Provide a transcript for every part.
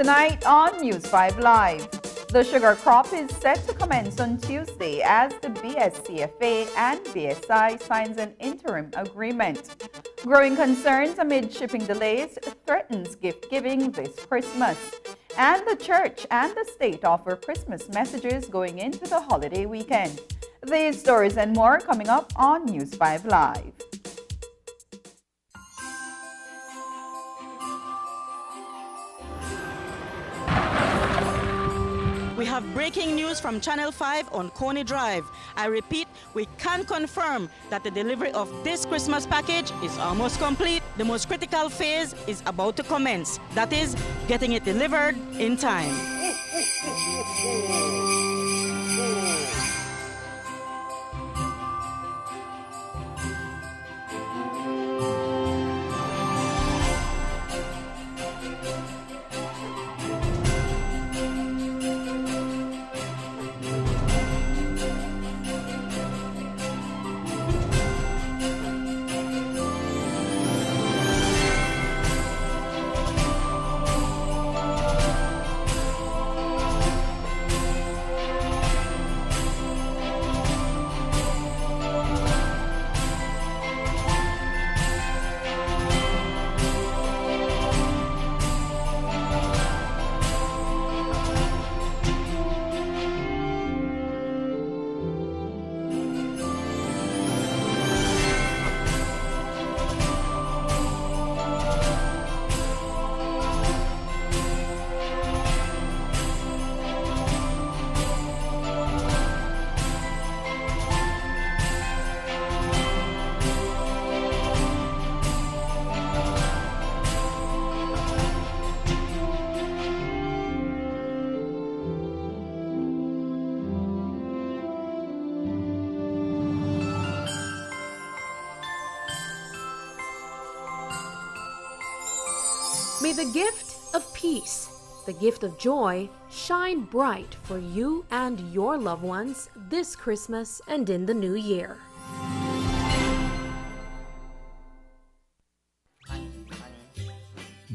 Tonight on News 5 Live, the sugar crop is set to commence on Tuesday as the BSCFA and BSI signs an interim agreement. Growing concerns amid shipping delays threatens gift giving this Christmas. And the church and the state offer Christmas messages going into the holiday weekend. These stories and more coming up on News 5 Live. We have breaking news from Channel 5 on Coney Drive. I repeat, we can confirm that the delivery of this Christmas package is almost complete. The most critical phase is about to commence. That is, getting it delivered in time. May the gift of peace, the gift of joy, shine bright for you and your loved ones this Christmas and in the new year.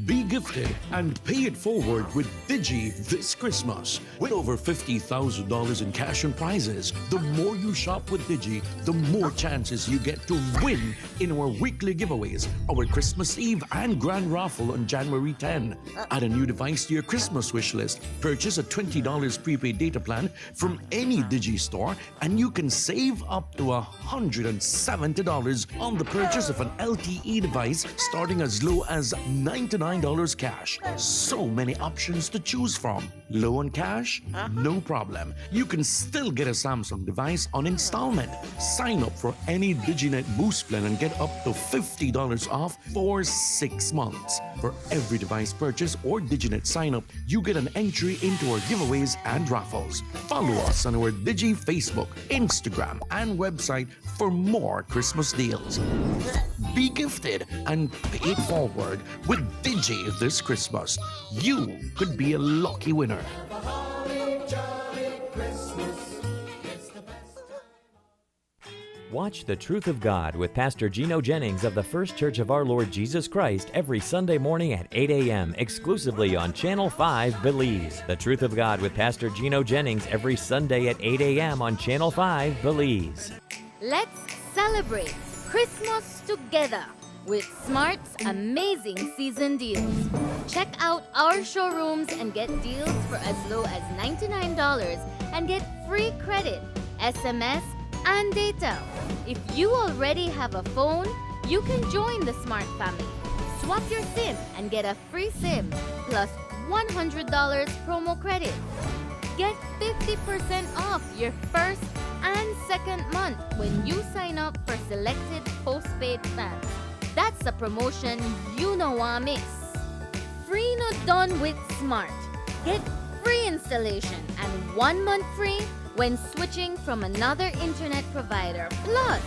Be gifted and pay it forward with Digi this Christmas. With over $50,000 in cash and prizes, the more you shop with Digi, the more chances you get to win in our weekly giveaways, our Christmas Eve and Grand Raffle on January 10. Add a new device to your Christmas wish list, purchase a $20 prepaid data plan from any Digi store, and you can save up to $170 on the purchase of an LTE device starting as low as $99 cash. So many options to choose from. Low on cash? No problem. You can still get a Samsung device on installment. Sign up for any DigiNet Boost plan and get up to $50 off for 6 months. For every device purchase or DigiNet sign up, you get an entry into our giveaways and raffles. Follow us on our Digi Facebook, Instagram, and website for more Christmas deals. Be gifted and pay it forward with Digi this Christmas. You could be a lucky winner. Watch The Truth of God with Pastor Gino Jennings of the First Church of Our Lord Jesus Christ every Sunday morning at 8 a.m. exclusively on Channel 5 Belize. The Truth of God with Pastor Gino Jennings every Sunday at 8 a.m. on Channel 5 Belize. Let's celebrate Christmas together with Smart's amazing season deals. Check out our showrooms and get deals for as low as $99 and get free credit, SMS, and data. If you already have a phone, you can join the Smart family. Swap your SIM and get a free SIM plus $100 promo credit. Get 50% off your first and second month when you sign up for selected postpaid plans. That's a promotion you don't want to miss. Free not done with Smart. Get free installation and 1 month free when switching from another internet provider. Plus,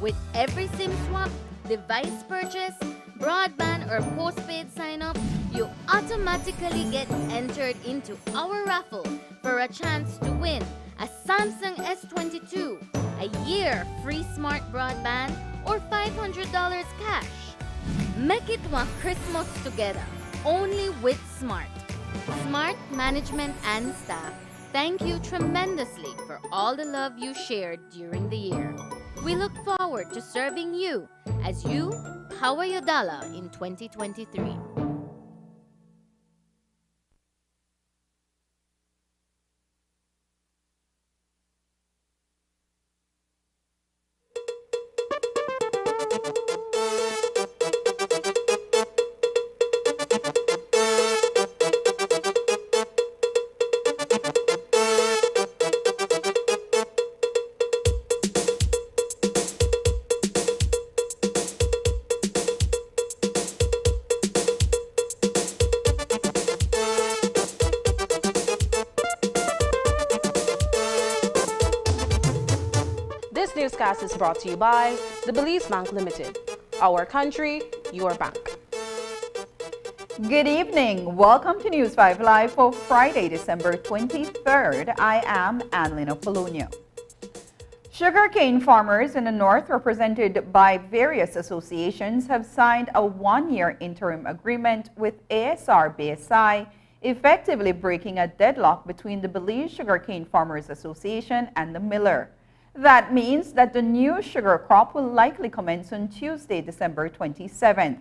with every SIM swap, device purchase, broadband or postpaid sign up, you automatically get entered into our raffle for a chance to win a Samsung S22, a year free smart broadband, or $500 cash. Make it one Christmas together, only with Smart. Smart management and staff, thank you tremendously for all the love you shared during the year. We look forward to serving you as you power your dollar in 2023. This newscast is brought to you by the Belize Bank Limited. Our country, your bank. Good evening. Welcome to News 5 Live for Friday, December 23rd. I am Annalena Polonio. Sugarcane farmers in the north, represented by various associations, have signed a one-year interim agreement with ASR-BSI, effectively breaking a deadlock between the Belize Sugarcane Farmers Association and the miller. That means that the new sugar crop will likely commence on Tuesday, December 27th.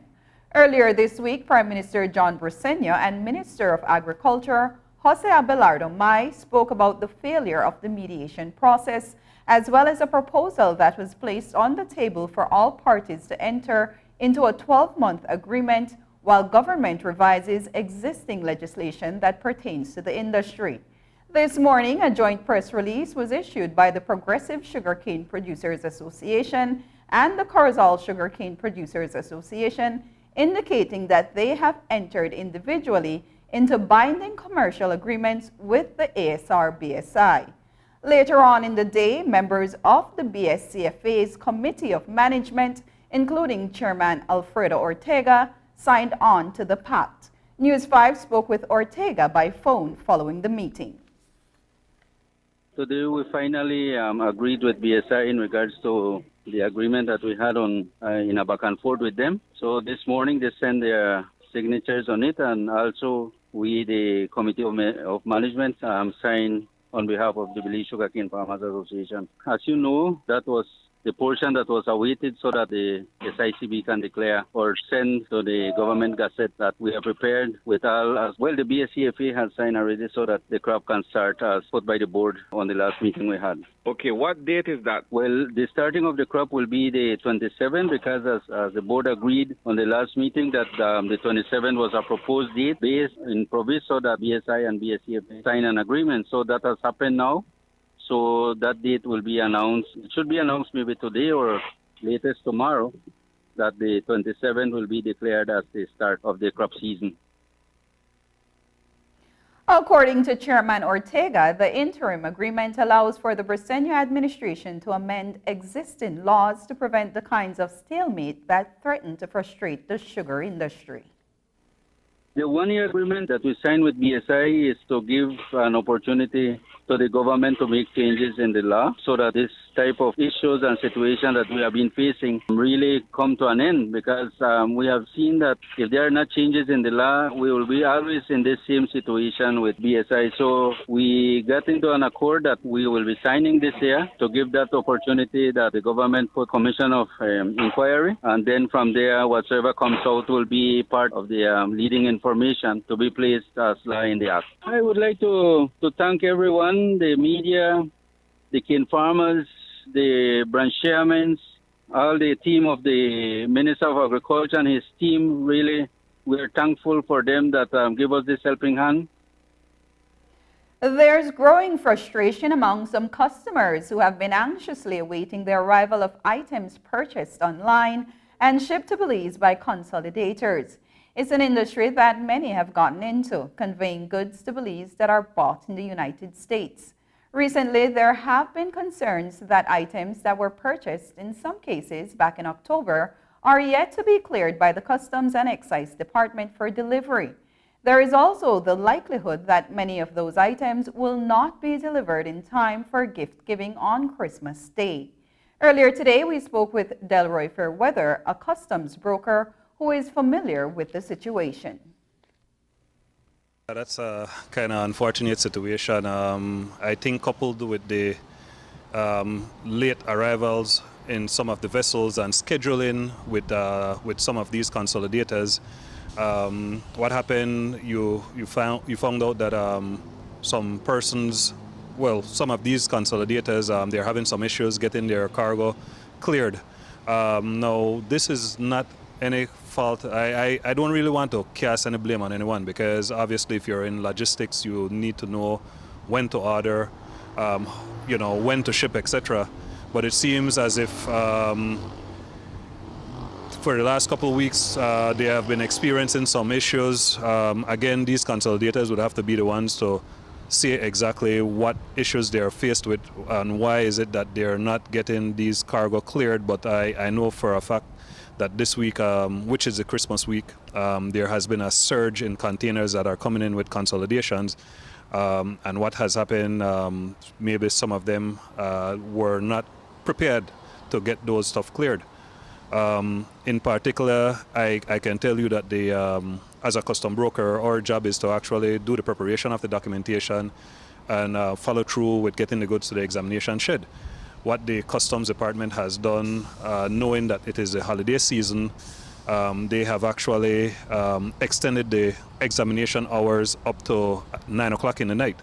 Earlier this week, Prime Minister John Briceño and Minister of Agriculture Jose Abelardo May spoke about the failure of the mediation process, as well as a proposal that was placed on the table for all parties to enter into a 12-month agreement while government revises existing legislation that pertains to the industry. This morning, a joint press release was issued by the Progressive Sugarcane Producers Association and the Corozal Sugarcane Producers Association, indicating that they have entered individually into binding commercial agreements with the ASR-BSI. Later on in the day, members of the BSCFA's Committee of Management, including Chairman Alfredo Ortega, signed on to the pact. News 5 spoke with Ortega by phone following the meeting. Today we finally agreed with BSI in regards to the agreement that we had on in a back and forth with them. So this morning they sent their signatures on it, and also we, the Committee of Management, signed on behalf of the Belize Sugarcane Farmers Association. As you know, that was the portion that was awaited so that the SICB can declare or send to the government gazette that we are prepared with all as well. The BSCFA has signed already so that the crop can start as put by the board on the last meeting we had. Okay, what date is that? Well, the starting of the crop will be the 27th because as the board agreed on the last meeting that the 27th was a proposed date based in proviso so that BSI and BSCFA sign an agreement. So that has happened now. So that date will be announced. It should be announced maybe today or latest tomorrow that the 27th will be declared as the start of the crop season. According to Chairman Ortega, the interim agreement allows for the Briceño administration to amend existing laws to prevent the kinds of stalemate that threaten to frustrate the sugar industry. The one-year agreement that we signed with BSI is to give an opportunity to the government to make changes in the law so that this type of issues and situation that we have been facing really come to an end, because we have seen that if there are not changes in the law, we will be always in this same situation with BSI. So we got into an accord that we will be signing this year to give that opportunity that the government put commission of inquiry, and then from there whatsoever comes out will be part of the leading information to be placed as law in the act. I would like to thank everyone, the media, the cane farmers, the branch chairmen, all the team of the Minister of Agriculture and his team. Really, we are thankful for them that give us this helping hand. There's growing frustration among some customers who have been anxiously awaiting the arrival of items purchased online and shipped to Belize by consolidators. It's an industry that many have gotten into, conveying goods to Belize that are bought in the United States. Recently, there have been concerns that items that were purchased in some cases back in October are yet to be cleared by the Customs and Excise Department for delivery. There is also the likelihood that many of those items will not be delivered in time for gift giving on Christmas Day. Earlier today, we spoke with Delroy Fairweather, a customs broker who is familiar with the situation. That's a kind of unfortunate situation. I think coupled with the late arrivals in some of the vessels and scheduling with some of these consolidators, what happened? You found out that some persons, well, some of these consolidators, they're having some issues getting their cargo cleared. Now, this is not any fault. I don't really want to cast any blame on anyone, because obviously if you're in logistics, you need to know when to order, when to ship, etc. But it seems as if for the last couple of weeks they have been experiencing some issues. Again, these consolidators would have to be the ones to say exactly what issues they're faced with and why is it that they're not getting these cargo cleared. But I know for a fact that this week, which is the Christmas week, there has been a surge in containers that are coming in with consolidations. And what has happened, maybe some of them were not prepared to get those stuff cleared. In particular, I can tell you that as a custom broker, our job is to actually do the preparation of the documentation and follow through with getting the goods to the examination shed. What the Customs Department has done, knowing that it is a holiday season, they have actually extended the examination hours up to 9 o'clock in the night.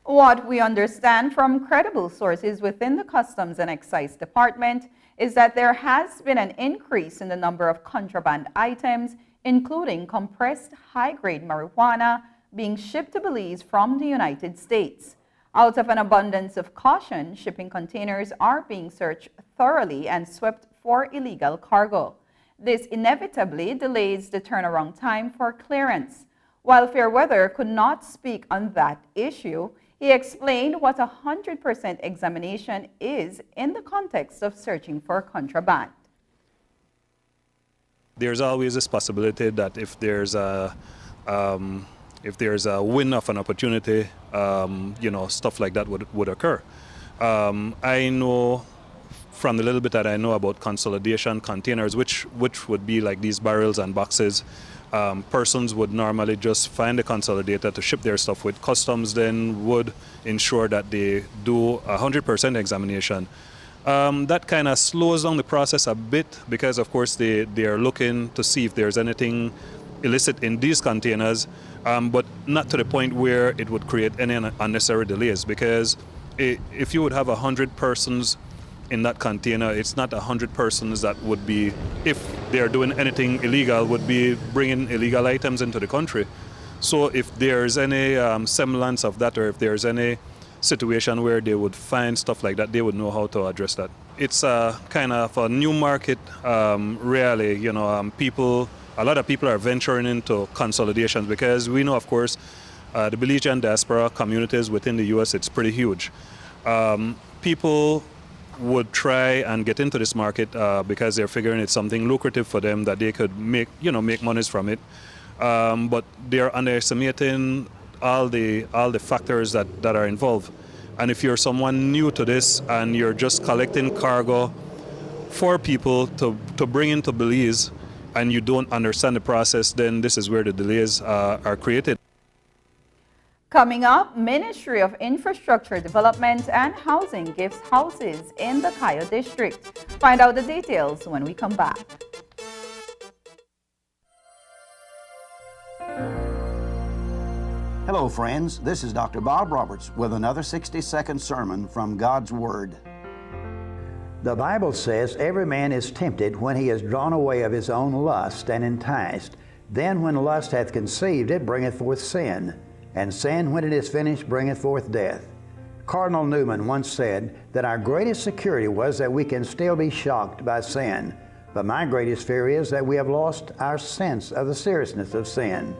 What we understand from credible sources within the Customs and Excise Department is that there has been an increase in the number of contraband items, including compressed high-grade marijuana, being shipped to Belize from the United States. Out of an abundance of caution, shipping containers are being searched thoroughly and swept for illegal cargo. This inevitably delays the turnaround time for clearance. While Fairweather could not speak on that issue, he explained what a 100% examination is in the context of searching for contraband. There's always this possibility that if there's a win of an opportunity, stuff like that would occur. I know from the little bit that I know about consolidation containers, which would be like these barrels and boxes, persons would normally just find a consolidator to ship their stuff with. Customs then would ensure that they do a 100% examination. That kind of slows down the process a bit because, of course, they are looking to see if there's anything illicit in these containers, but not to the point where it would create any unnecessary delays, because if you would have 100 persons in that container, it's not 100 persons that would be, if they're doing anything illegal, would be bringing illegal items into the country. So if there's any semblance of that, or if there's any situation where they would find stuff like that, they would know how to address that. It's a kind of a new market, really. A lot of people are venturing into consolidations because we know, of course, the Belizean diaspora communities within the U.S., it's pretty huge. People would try and get into this market because they're figuring it's something lucrative for them that they could make monies from it. But they're underestimating all the factors that are involved. And if you're someone new to this and you're just collecting cargo for people to bring into Belize, and you don't understand the process, then this is where the delays are created. Coming up, Ministry of Infrastructure Development and Housing gives houses in the Cayo District. Find out the details when we come back. Hello friends, this is Dr. Bob Roberts with another 60-second sermon from God's Word. The Bible says every man is tempted when he is drawn away of his own lust and enticed. Then when lust hath conceived, it bringeth forth sin. And sin, when it is finished, bringeth forth death. Cardinal Newman once said that our greatest security was that we can still be shocked by sin. But my greatest fear is that we have lost our sense of the seriousness of sin.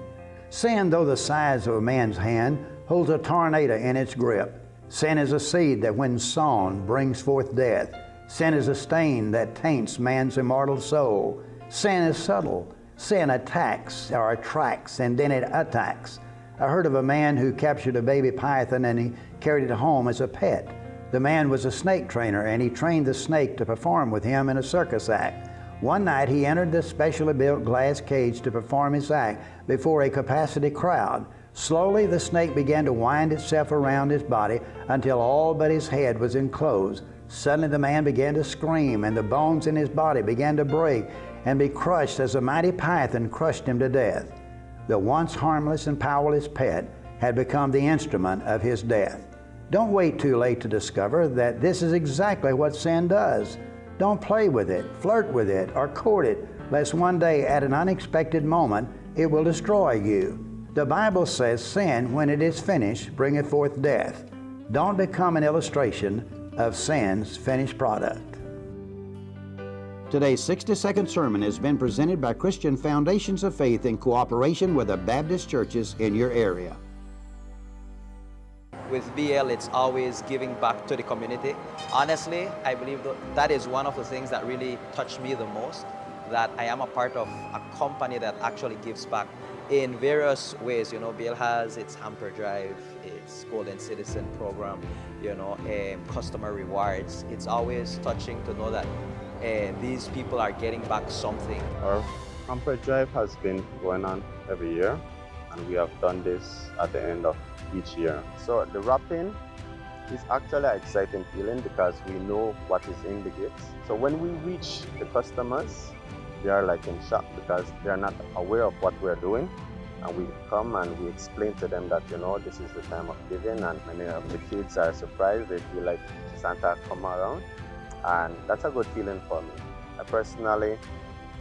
Sin, though the size of a man's hand, holds a tornado in its grip. Sin is a seed that when sown brings forth death. Sin is a stain that taints man's immortal soul. Sin is subtle. Sin attacks or attracts, and then it attacks. I heard of a man who captured a baby python and he carried it home as a pet. The man was a snake trainer and he trained the snake to perform with him in a circus act. One night he entered the specially built glass cage to perform his act before a capacity crowd. Slowly the snake began to wind itself around his body until all but his head was enclosed. Suddenly the man began to scream, and the bones in his body began to break and be crushed as a mighty python crushed him to death. The once harmless and powerless pet had become the instrument of his death. Don't wait too late to discover that this is exactly what sin does. Don't play with it, flirt with it, or court it, lest one day at an unexpected moment it will destroy you. The Bible says sin, when it is finished, bringeth forth death. Don't become an illustration of sin's finished product. Today's 60-second sermon has been presented by Christian Foundations of Faith in cooperation with the Baptist churches in your area. With BL, it's always giving back to the community. Honestly, I believe that is one of the things that really touched me the most, that I am a part of a company that actually gives back in various ways. You know, BL has its hamper drive, its Golden Citizen program, you know, customer rewards. It's always touching to know that these people are getting back something. Our hamper drive has been going on every year, and we have done this at the end of each year. So the wrapping is actually an exciting feeling because we know what is in the gifts. So when we reach the customers, they are like in shock because they are not aware of what we're doing. And we come and we explain to them that, you know, this is the time of giving, and many of the kids are surprised. They feel like Santa come around, and that's a good feeling for me. I personally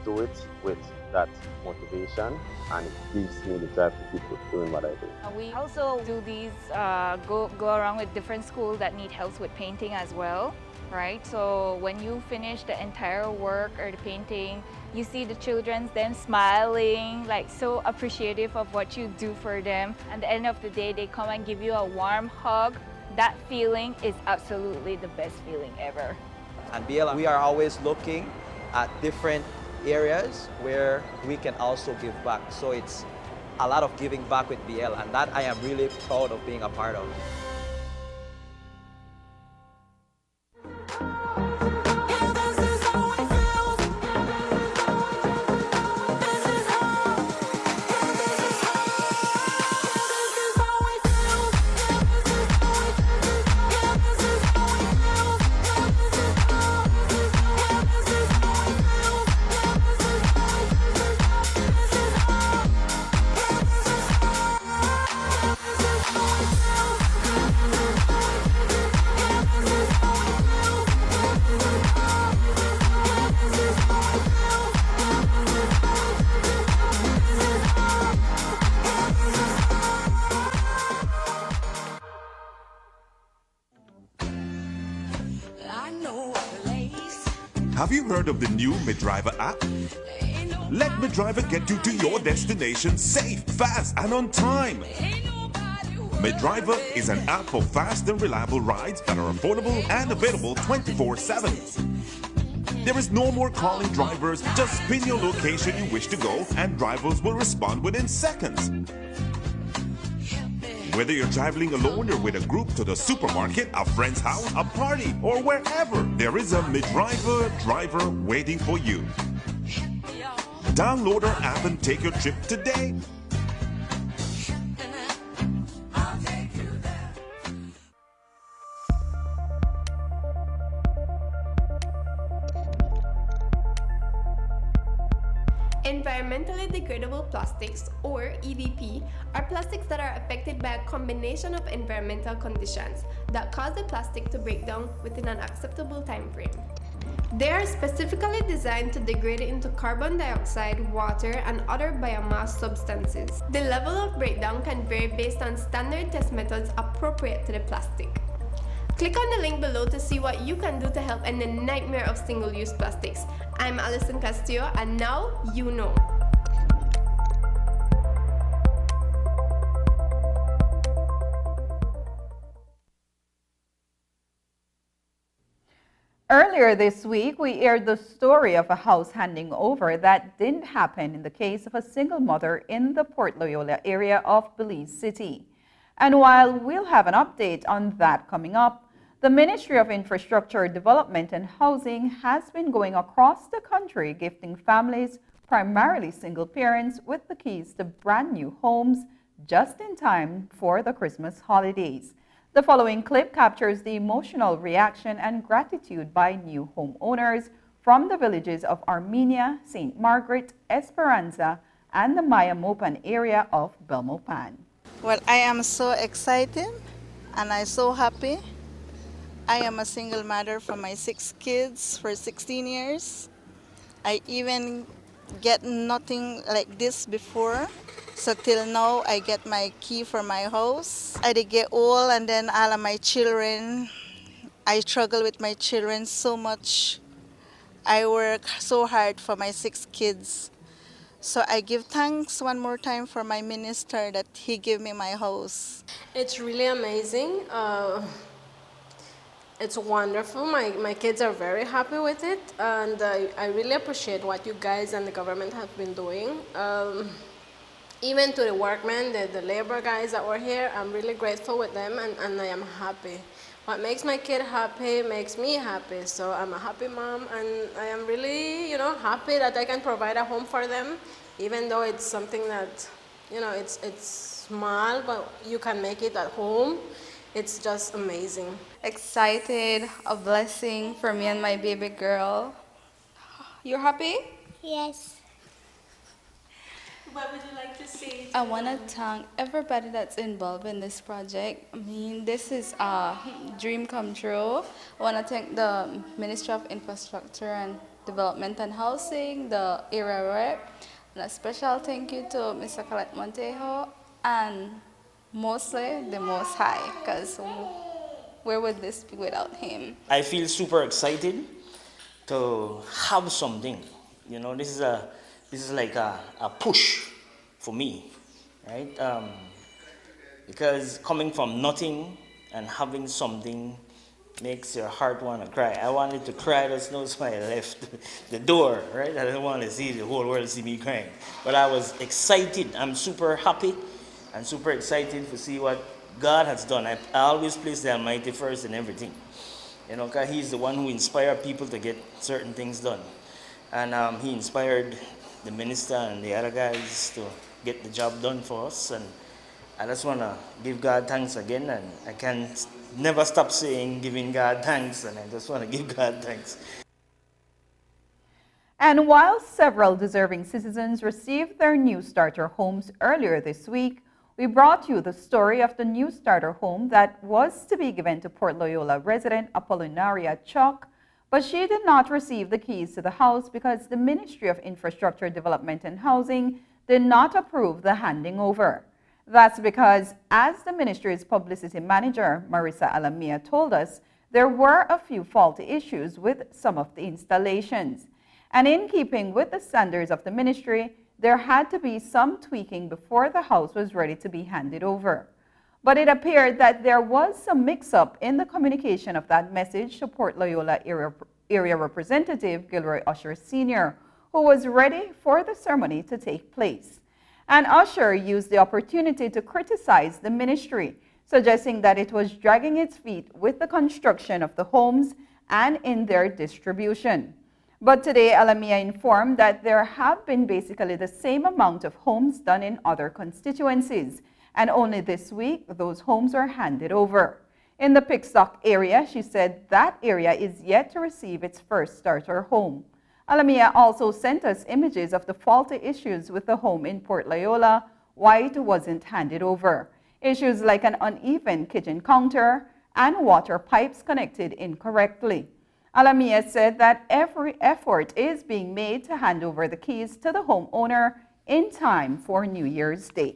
do it with that motivation, and it gives me the drive to keep doing what I do. We also do these, go around with different schools that need help with painting as well, right? So when you finish the entire work or the painting, you see the children, them smiling, like so appreciative of what you do for them. At the end of the day, they come and give you a warm hug. That feeling is absolutely the best feeling ever. And BL, we are always looking at different areas where we can also give back. So it's a lot of giving back with BL, and that I am really proud of being a part of. Have you heard of the new MidDriver app? Let MidDriver get you to your destination safe, fast, and on time. MidDriver is an app for fast and reliable rides that are affordable and available 24/7. There is no more calling drivers. Just pin your location you wish to go, and drivers will respond within seconds. Whether you're traveling alone or with a group to the supermarket, a friend's house, a party, or wherever, there is a MidDriver driver waiting for you. Download our app and take your trip today. Environmentally degradable plastics, or EDP, are plastics that are affected by a combination of environmental conditions that cause the plastic to break down within an acceptable time frame. They are specifically designed to degrade into carbon dioxide, water, and other biomass substances. The level of breakdown can vary based on standard test methods appropriate to the plastic. Click on the link below to see what you can do to help end the nightmare of single-use plastics. I'm Alison Castillo, and now you know. Earlier this week, we aired the story of a house handing over that didn't happen in the case of a single mother in the Port Loyola area of Belize City. And while we'll have an update on that coming up, The Ministry of Infrastructure Development and Housing has been going across the country gifting families, primarily single parents, with the keys to brand new homes just in time for the Christmas holidays. The following clip captures the emotional reaction and gratitude by new homeowners from the villages of Armenia, St. Margaret, Esperanza, and the Maya Mopan area of Belmopan. Well, I am so excited and I'm so happy. I am a single mother for my 6 kids for 16 years. I even get nothing like this before. So till now, I get my key for my house. I did get old and then all of my children, I struggle with my children so much. I work so hard for my 6 kids. So I give thanks one more time for my minister that he gave me my house. It's really amazing. It's wonderful. My kids are very happy with it, and I really appreciate what you guys and the government have been doing. Even to the workmen, the labor guys that were here, I'm really grateful with them, and I am happy. What makes my kid happy makes me happy. So I'm a happy mom, and I am really, happy that I can provide a home for them, even though it's something that, it's small, but you can make it at home. It's just amazing. Excited, a blessing for me and my baby girl. You're happy? Yes. What would you like to say? I want to thank everybody that's involved in this project. I mean, this is a dream come true. I want to thank the Ministry of Infrastructure and Development and Housing, the area rep, and a special thank you to Mr. Colette Montejo, and mostly the Most High, because where would this be without him? I feel super excited to have something. This is like a push for me, right? Because coming from nothing and having something makes your heart want to cry. I wanted to cry, that's no why I left the door, right? I didn't want to see the whole world see me crying. But I was excited. I'm super happy and super excited to see what God has done. I always place the Almighty first in everything. Because He's the one who inspired people to get certain things done. And He inspired the minister and the other guys to get the job done for us. And I just want to give God thanks again. And I can never stop saying giving God thanks. And I just want to give God thanks. And while several deserving citizens received their new starter homes earlier this week, we brought you the story of the new starter home that was to be given to Port Loyola resident Apollinaria Chuck, but she did not receive the keys to the house because the Ministry of Infrastructure Development and Housing did not approve the handing over. That's because, as the ministry's publicity manager, Marissa Alamia, told us, there were a few faulty issues with some of the installations. And in keeping with the standards of the ministry, there had to be some tweaking before the house was ready to be handed over. But it appeared that there was some mix-up in the communication of that message to Port Loyola area Representative Gilroy Usher Sr., who was ready for the ceremony to take place. And Usher used the opportunity to criticize the ministry, suggesting that it was dragging its feet with the construction of the homes and in their distribution. But today, Alamia informed that there have been basically the same amount of homes done in other constituencies, and only this week, those homes are handed over. In the Pickstock area, she said that area is yet to receive its first starter home. Alamia also sent us images of the faulty issues with the home in Port Loyola, why it wasn't handed over. Issues like an uneven kitchen counter and water pipes connected incorrectly. Alamia said that every effort is being made to hand over the keys to the homeowner in time for New Year's Day.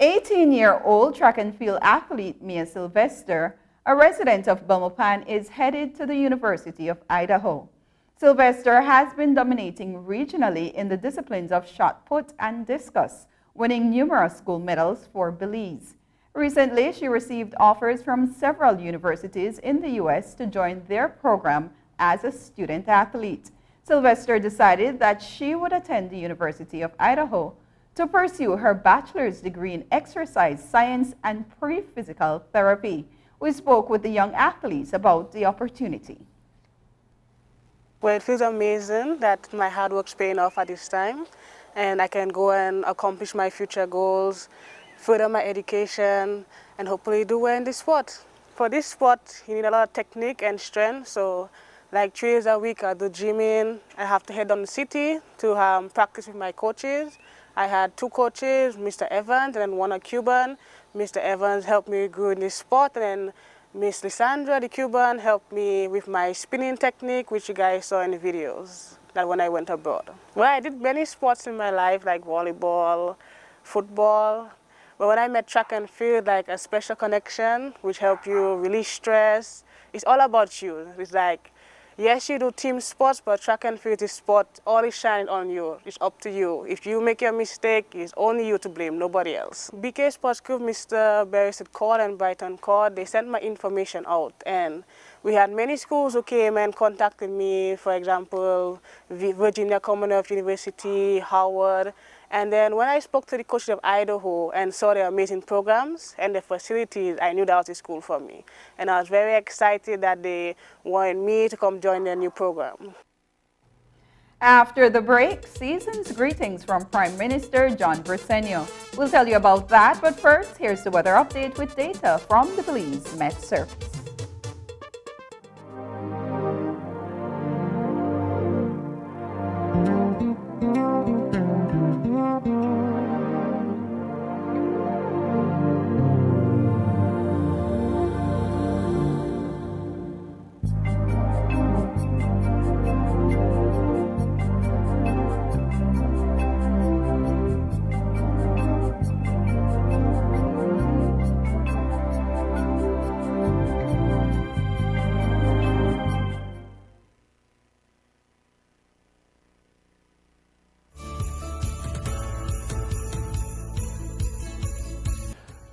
18-year-old track and field athlete Mia Sylvester, a resident of Belmopan, is headed to the University of Idaho. Sylvester has been dominating regionally in the disciplines of shot put and discus, winning numerous gold medals for Belize. Recently, she received offers from several universities in the U.S. to join their program as a student athlete. Sylvester decided that she would attend the University of Idaho to pursue her bachelor's degree in exercise science and pre-physical therapy, We spoke with the young athletes about the opportunity. Well, it feels amazing that my hard work's paying off at this time, and I can go and accomplish my future goals, further my education, and hopefully do well in this sport. For this sport, you need a lot of technique and strength, so like 3 days a week I do gymming. I have to head down the city to practice with my coaches. I had 2 coaches, Mr. Evans and then one a Cuban. Mr. Evans helped me grow in this sport, and then Miss Lysandra, the Cuban, helped me with my spinning technique, which you guys saw in the videos that when I went abroad. Well, I did many sports in my life, like volleyball, football. But when I met track and field, like a special connection, which help you release stress. It's all about you. It's like, yes, you do team sports, but track and field is sport. All is shining on you. It's up to you. If you make a mistake, it's only you to blame, nobody else. BK Sports Group, Mr. Barrett called and Brighton called. They sent my information out, and we had many schools who came and contacted me. For example, Virginia Commonwealth University, Howard. And then when I spoke to the coaches of Idaho and saw their amazing programs and the facilities, I knew that was a school for me. And I was very excited that they wanted me to come join their new program. After the break, season's greetings from Prime Minister John Briceño. We'll tell you about that, but first, here's the weather update with data from the Belize Met Service.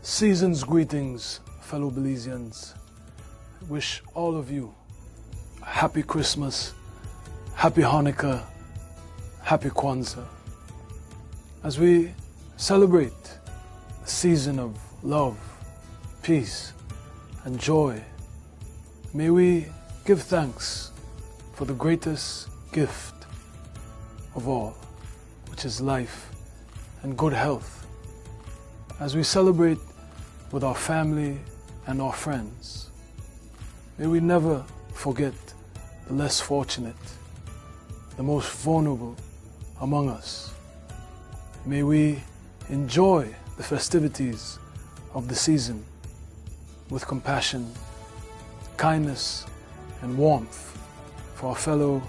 Season's greetings, fellow Belizeans. Wish all of you a happy Christmas, happy Hanukkah, happy Kwanzaa. As we celebrate the season of love, peace, and joy, may we give thanks for the greatest gift of all, which is life and good health. As we celebrate with our family and our friends, may we never forget the less fortunate, the most vulnerable among us. May we enjoy the festivities of the season with compassion, kindness, and warmth for our fellow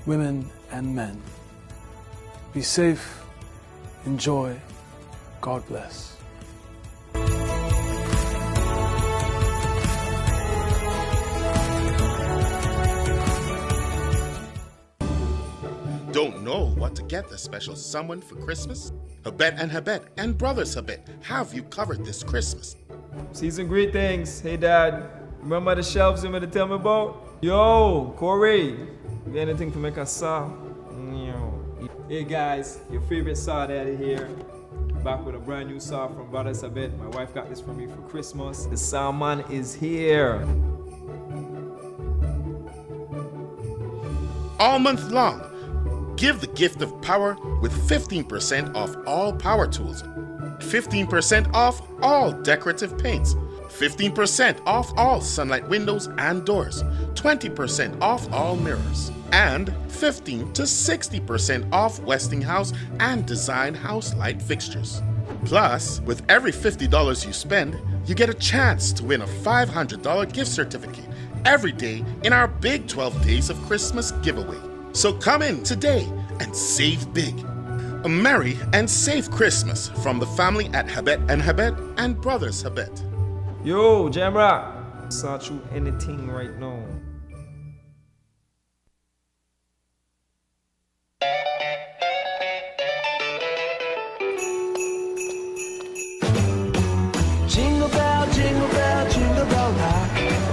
women and men. Be safe, enjoy, God bless. Don't know what to get the special someone for Christmas? Habet and Brothers Habet have you covered this Christmas. Season greetings. Hey Dad, remember the shelves you made to tell me about? Yo, Corey, you got anything to make us saw? Hey guys, your favorite saw daddy here. Back with a brand new saw from Brothers Habet. My wife got this for me for Christmas. The saw man is here. All month long, give the gift of power with 15% off all power tools, 15% off all decorative paints, 15% off all sunlight windows and doors, 20% off all mirrors, and 15 to 60% off Westinghouse and design house light fixtures. Plus, with every $50 you spend, you get a chance to win a $500 gift certificate every day in our big 12 Days of Christmas giveaway. So come in today and save big. A merry and safe Christmas from the family at Habet and Brothers Habet. Yo, Jamrock, saw through anything right now. Jingle bell, jingle bell, jingle bell rock.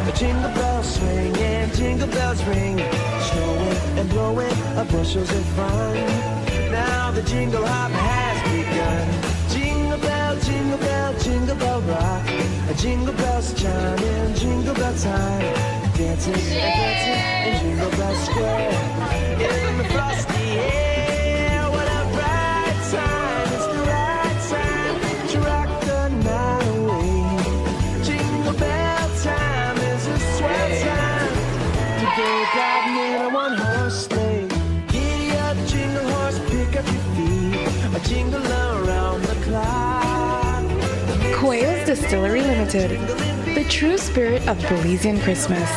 A jingle bell swing and jingle bells ring. Snowing and blowing up bushels of fun. Now the jingle hop has begun. Jingle bell, jingle bell, jingle bell rock. A jingle bells chiming time. Dancing in Jingle Bell Square. In the frosty air, what a bright time. It's the right time to rock the night away. Jingle Bell time is a swell time to go riding in a one-horse sleigh. Giddy up, jingle horse, pick up your feet. A jingle around the clock. Quail's Distillery Limited, the true spirit of Belizean Christmas.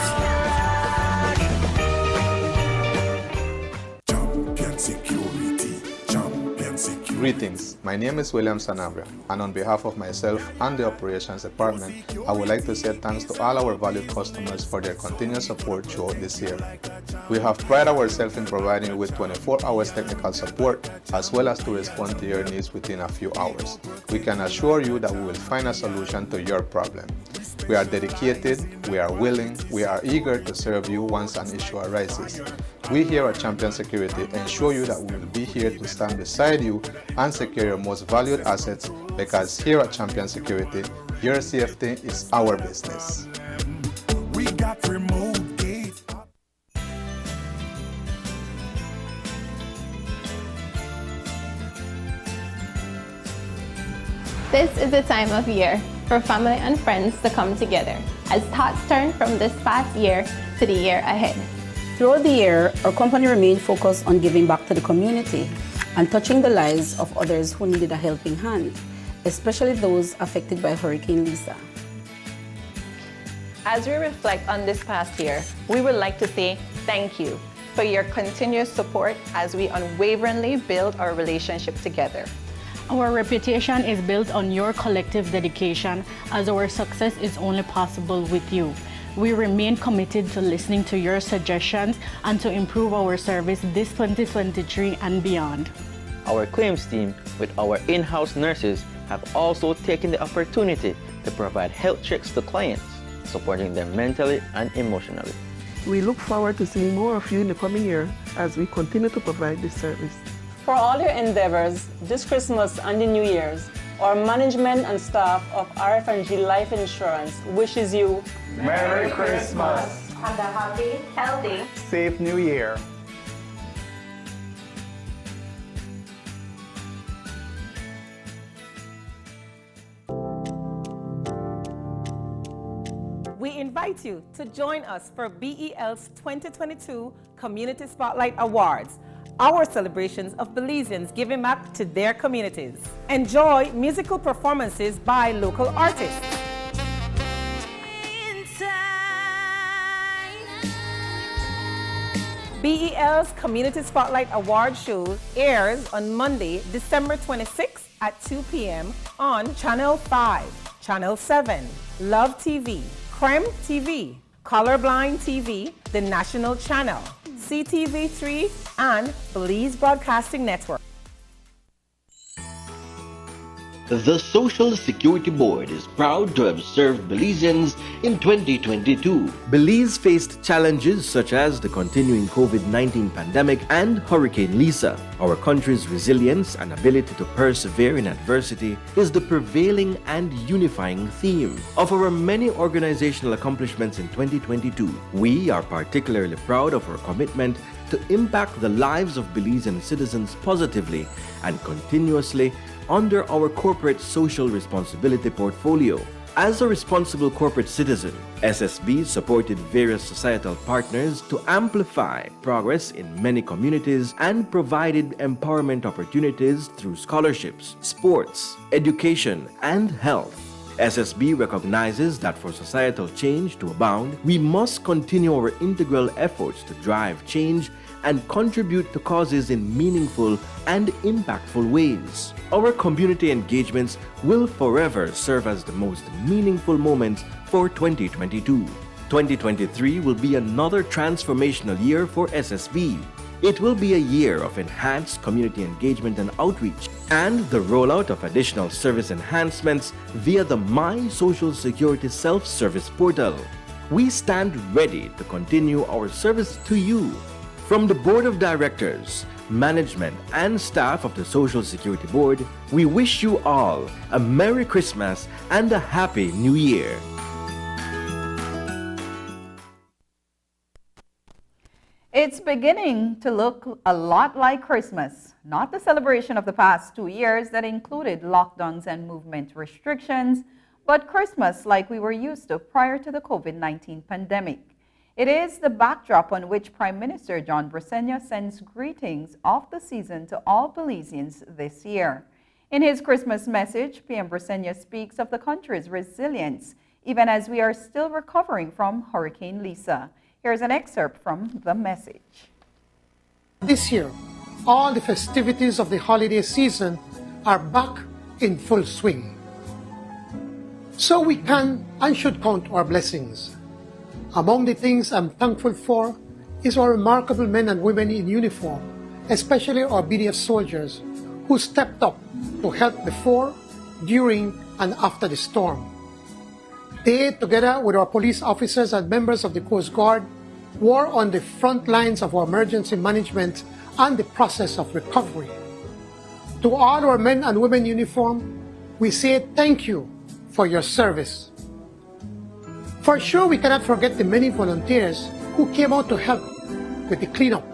Greetings, my name is William Sanabria, and on behalf of myself and the Operations Department, I would like to say thanks to all our valued customers for their continuous support throughout this year. We have prided ourselves in providing you with 24 hours technical support, as well as to respond to your needs within a few hours. We can assure you that we will find a solution to your problem. We are dedicated, we are willing, we are eager to serve you once an issue arises. We here at Champion Security ensure you that we will be here to stand beside you and secure your most valued assets, because here at Champion Security, your safety is our business. We got remote gate. This is the time of year for family and friends to come together as thoughts turn from this past year to the year ahead. Throughout the year, our company remained focused on giving back to the community and touching the lives of others who needed a helping hand, especially those affected by Hurricane Lisa. As we reflect on this past year, we would like to say thank you for your continuous support as we unwaveringly build our relationship together. Our reputation is built on your collective dedication, as our success is only possible with you. We remain committed to listening to your suggestions and to improve our service this 2023 and beyond. Our claims team, with our in-house nurses, have also taken the opportunity to provide health checks to clients, supporting them mentally and emotionally. We look forward to seeing more of you in the coming year as we continue to provide this service. For all your endeavors this Christmas and the New Year's, our management and staff of RF&G Life Insurance wishes you Merry Christmas and a happy, healthy, safe New Year. We invite you to join us for BEL's 2022 Community Spotlight Awards, our celebrations of Belizeans giving back to their communities. Enjoy musical performances by local artists. BEL's Community Spotlight Award show airs on Monday, December 26th at 2 p.m. on Channel 5, Channel 7, Love TV, Creme TV, Colorblind TV, the National Channel, CTV3, and Belize Broadcasting Network. The Social Security Board is proud to have served Belizeans in 2022. Belize faced challenges such as the continuing COVID-19 pandemic and Hurricane Lisa. Our country's resilience and ability to persevere in adversity is the prevailing and unifying theme. Of our many organizational accomplishments in 2022, we are particularly proud of our commitment to impact the lives of Belizean citizens positively and continuously under our corporate social responsibility portfolio. As a responsible corporate citizen, SSB supported various societal partners to amplify progress in many communities and provided empowerment opportunities through scholarships, sports, education, and health. SSB recognizes that for societal change to abound, we must continue our integral efforts to drive change and contribute to causes in meaningful and impactful ways. Our community engagements will forever serve as the most meaningful moments for 2022. 2023 will be another transformational year for SSB. It will be a year of enhanced community engagement and outreach, and the rollout of additional service enhancements via the My Social Security self-service portal. We stand ready to continue our service to you. From the Board of Directors, management, and staff of the Social Security Board, we wish you all a Merry Christmas and a Happy New Year. It's beginning to look a lot like Christmas, not the celebration of the past 2 years that included lockdowns and movement restrictions, but Christmas like we were used to prior to the COVID-19 pandemic. It is the backdrop on which Prime Minister John Brisena sends greetings of the season to all Belizeans this year. In his Christmas message, PM Brisena speaks of the country's resilience, even as we are still recovering from Hurricane Lisa. Here's an excerpt from the message. This year, all the festivities of the holiday season are back in full swing. So we can and should count our blessings. Among the things I'm thankful for is our remarkable men and women in uniform, especially our BDF soldiers who stepped up to help before, during, and after the storm. They, together with our police officers and members of the Coast Guard, were on the front lines of our emergency management and the process of recovery. To all our men and women in uniform, we say thank you for your service. For sure, we cannot forget the many volunteers who came out to help with the cleanup,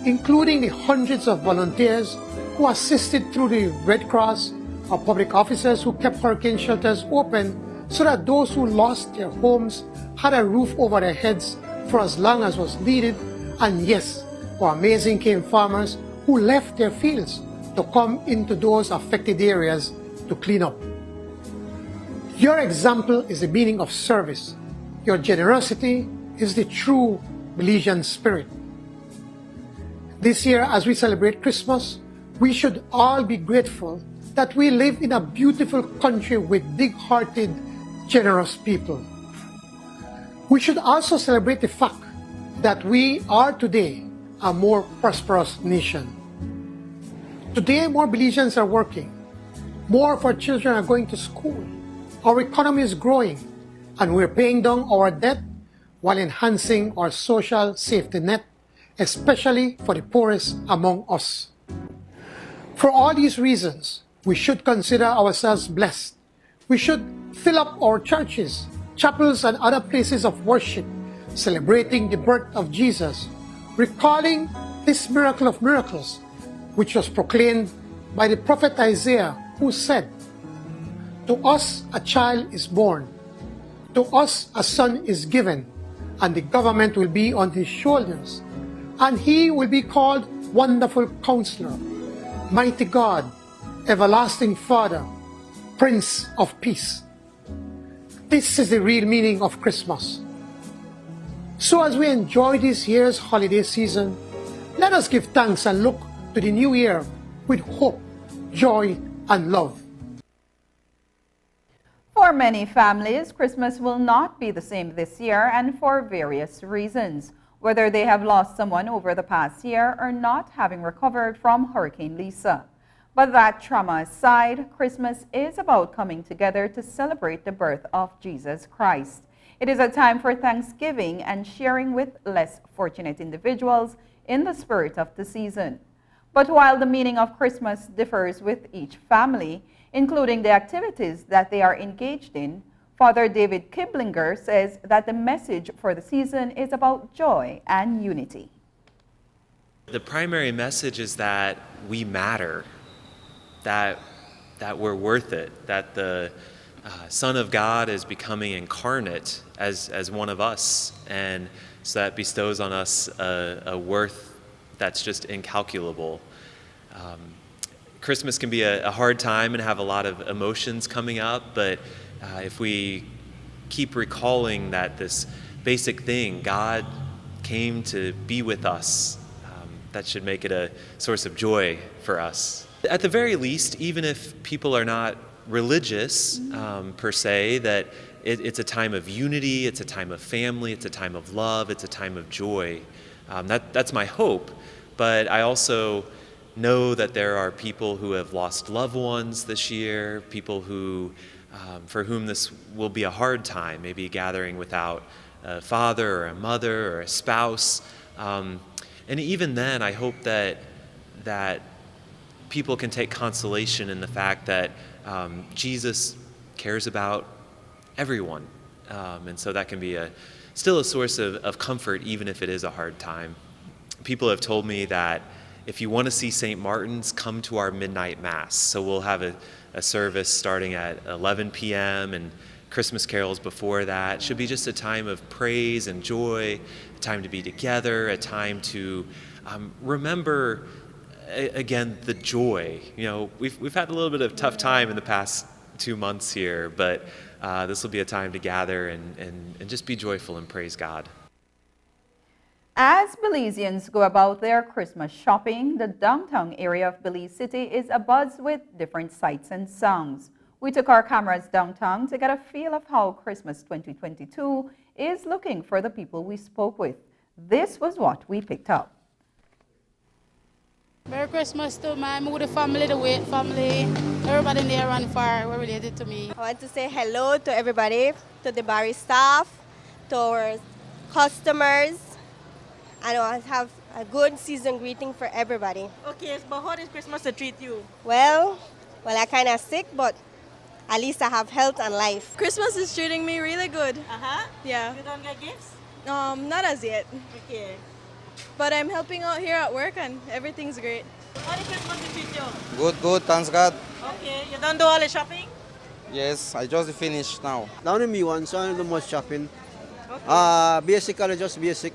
including the hundreds of volunteers who assisted through the Red Cross, our public officers who kept hurricane shelters open so that those who lost their homes had a roof over their heads for as long as was needed, and yes, our amazing cane farmers who left their fields to come into those affected areas to clean up. Your example is the meaning of service. Your generosity is the true Belizean spirit. This year, as we celebrate Christmas, we should all be grateful that we live in a beautiful country with big-hearted, generous people. We should also celebrate the fact that we are today a more prosperous nation. Today, more Belizeans are working. More of our children are going to school. Our economy is growing, and we're paying down our debt while enhancing our social safety net, especially for the poorest among us. For all these reasons, we should consider ourselves blessed. We should fill up our churches, chapels, and other places of worship, celebrating the birth of Jesus, recalling this miracle of miracles, which was proclaimed by the prophet Isaiah, who said, "To us a child is born, to us a son is given, and the government will be on his shoulders, and he will be called Wonderful Counselor, Mighty God, Everlasting Father, Prince of Peace." This is the real meaning of Christmas. So as we enjoy this year's holiday season, let us give thanks and look to the new year with hope, joy, and love. For many families, Christmas will not be the same this year, and for various reasons, whether they have lost someone over the past year or not having recovered from Hurricane Lisa. But that trauma aside, Christmas is about coming together to celebrate the birth of Jesus Christ. It is a time for thanksgiving and sharing with less fortunate individuals in the spirit of the season. But while the meaning of Christmas differs with each family, including the activities that they are engaged in, Father David Kiblinger says that the message for the season is about joy and unity. The primary message is that we matter, that we're worth it, that the Son of God is becoming incarnate as one of us, and so that bestows on us a worth that's just incalculable. Christmas can be a hard time and have a lot of emotions coming up, but if we keep recalling that this basic thing, God came to be with us, that should make it a source of joy for us. At the very least, even if people are not religious per se, that it's a time of unity, it's a time of family, it's a time of love, it's a time of joy. That's my hope, but I also know that there are people who have lost loved ones this year, people who, for whom this will be a hard time, maybe gathering without a father or a mother or a spouse. And even then, I hope that people can take consolation in the fact that Jesus cares about everyone. And so that can be still a source of comfort, even if it is a hard time. People have told me that if you want to see St. Martin's, come to our midnight mass. So we'll have a service starting at 11 p.m. and Christmas carols before that. It should be just a time of praise and joy, a time to be together, a time to remember again the joy. You know, we've had a little bit of tough time in the past 2 months here, but this will be a time to gather and just be joyful and praise God. As Belizeans go about their Christmas shopping, the downtown area of Belize City is abuzz with different sights and sounds. We took our cameras downtown to get a feel of how Christmas 2022 is looking for the people we spoke with. This was what we picked up. Merry Christmas to my Moody family, the Wade family, everybody near and far were related to me. I want to say hello to everybody, to the Barry staff, to our customers, and I have a good season greeting for everybody. Okay, but how does Christmas treat you? Well, I kind of sick, but at least I have health and life. Christmas is treating me really good. Uh-huh. Yeah. You don't get gifts? Not as yet. Okay. But I'm helping out here at work and everything's great. How does Christmas treat you? Good, thanks God. Okay, you don't do all the shopping? Yes, I just finished now. Now me one, so I don't do much shopping. Okay. Basically just basic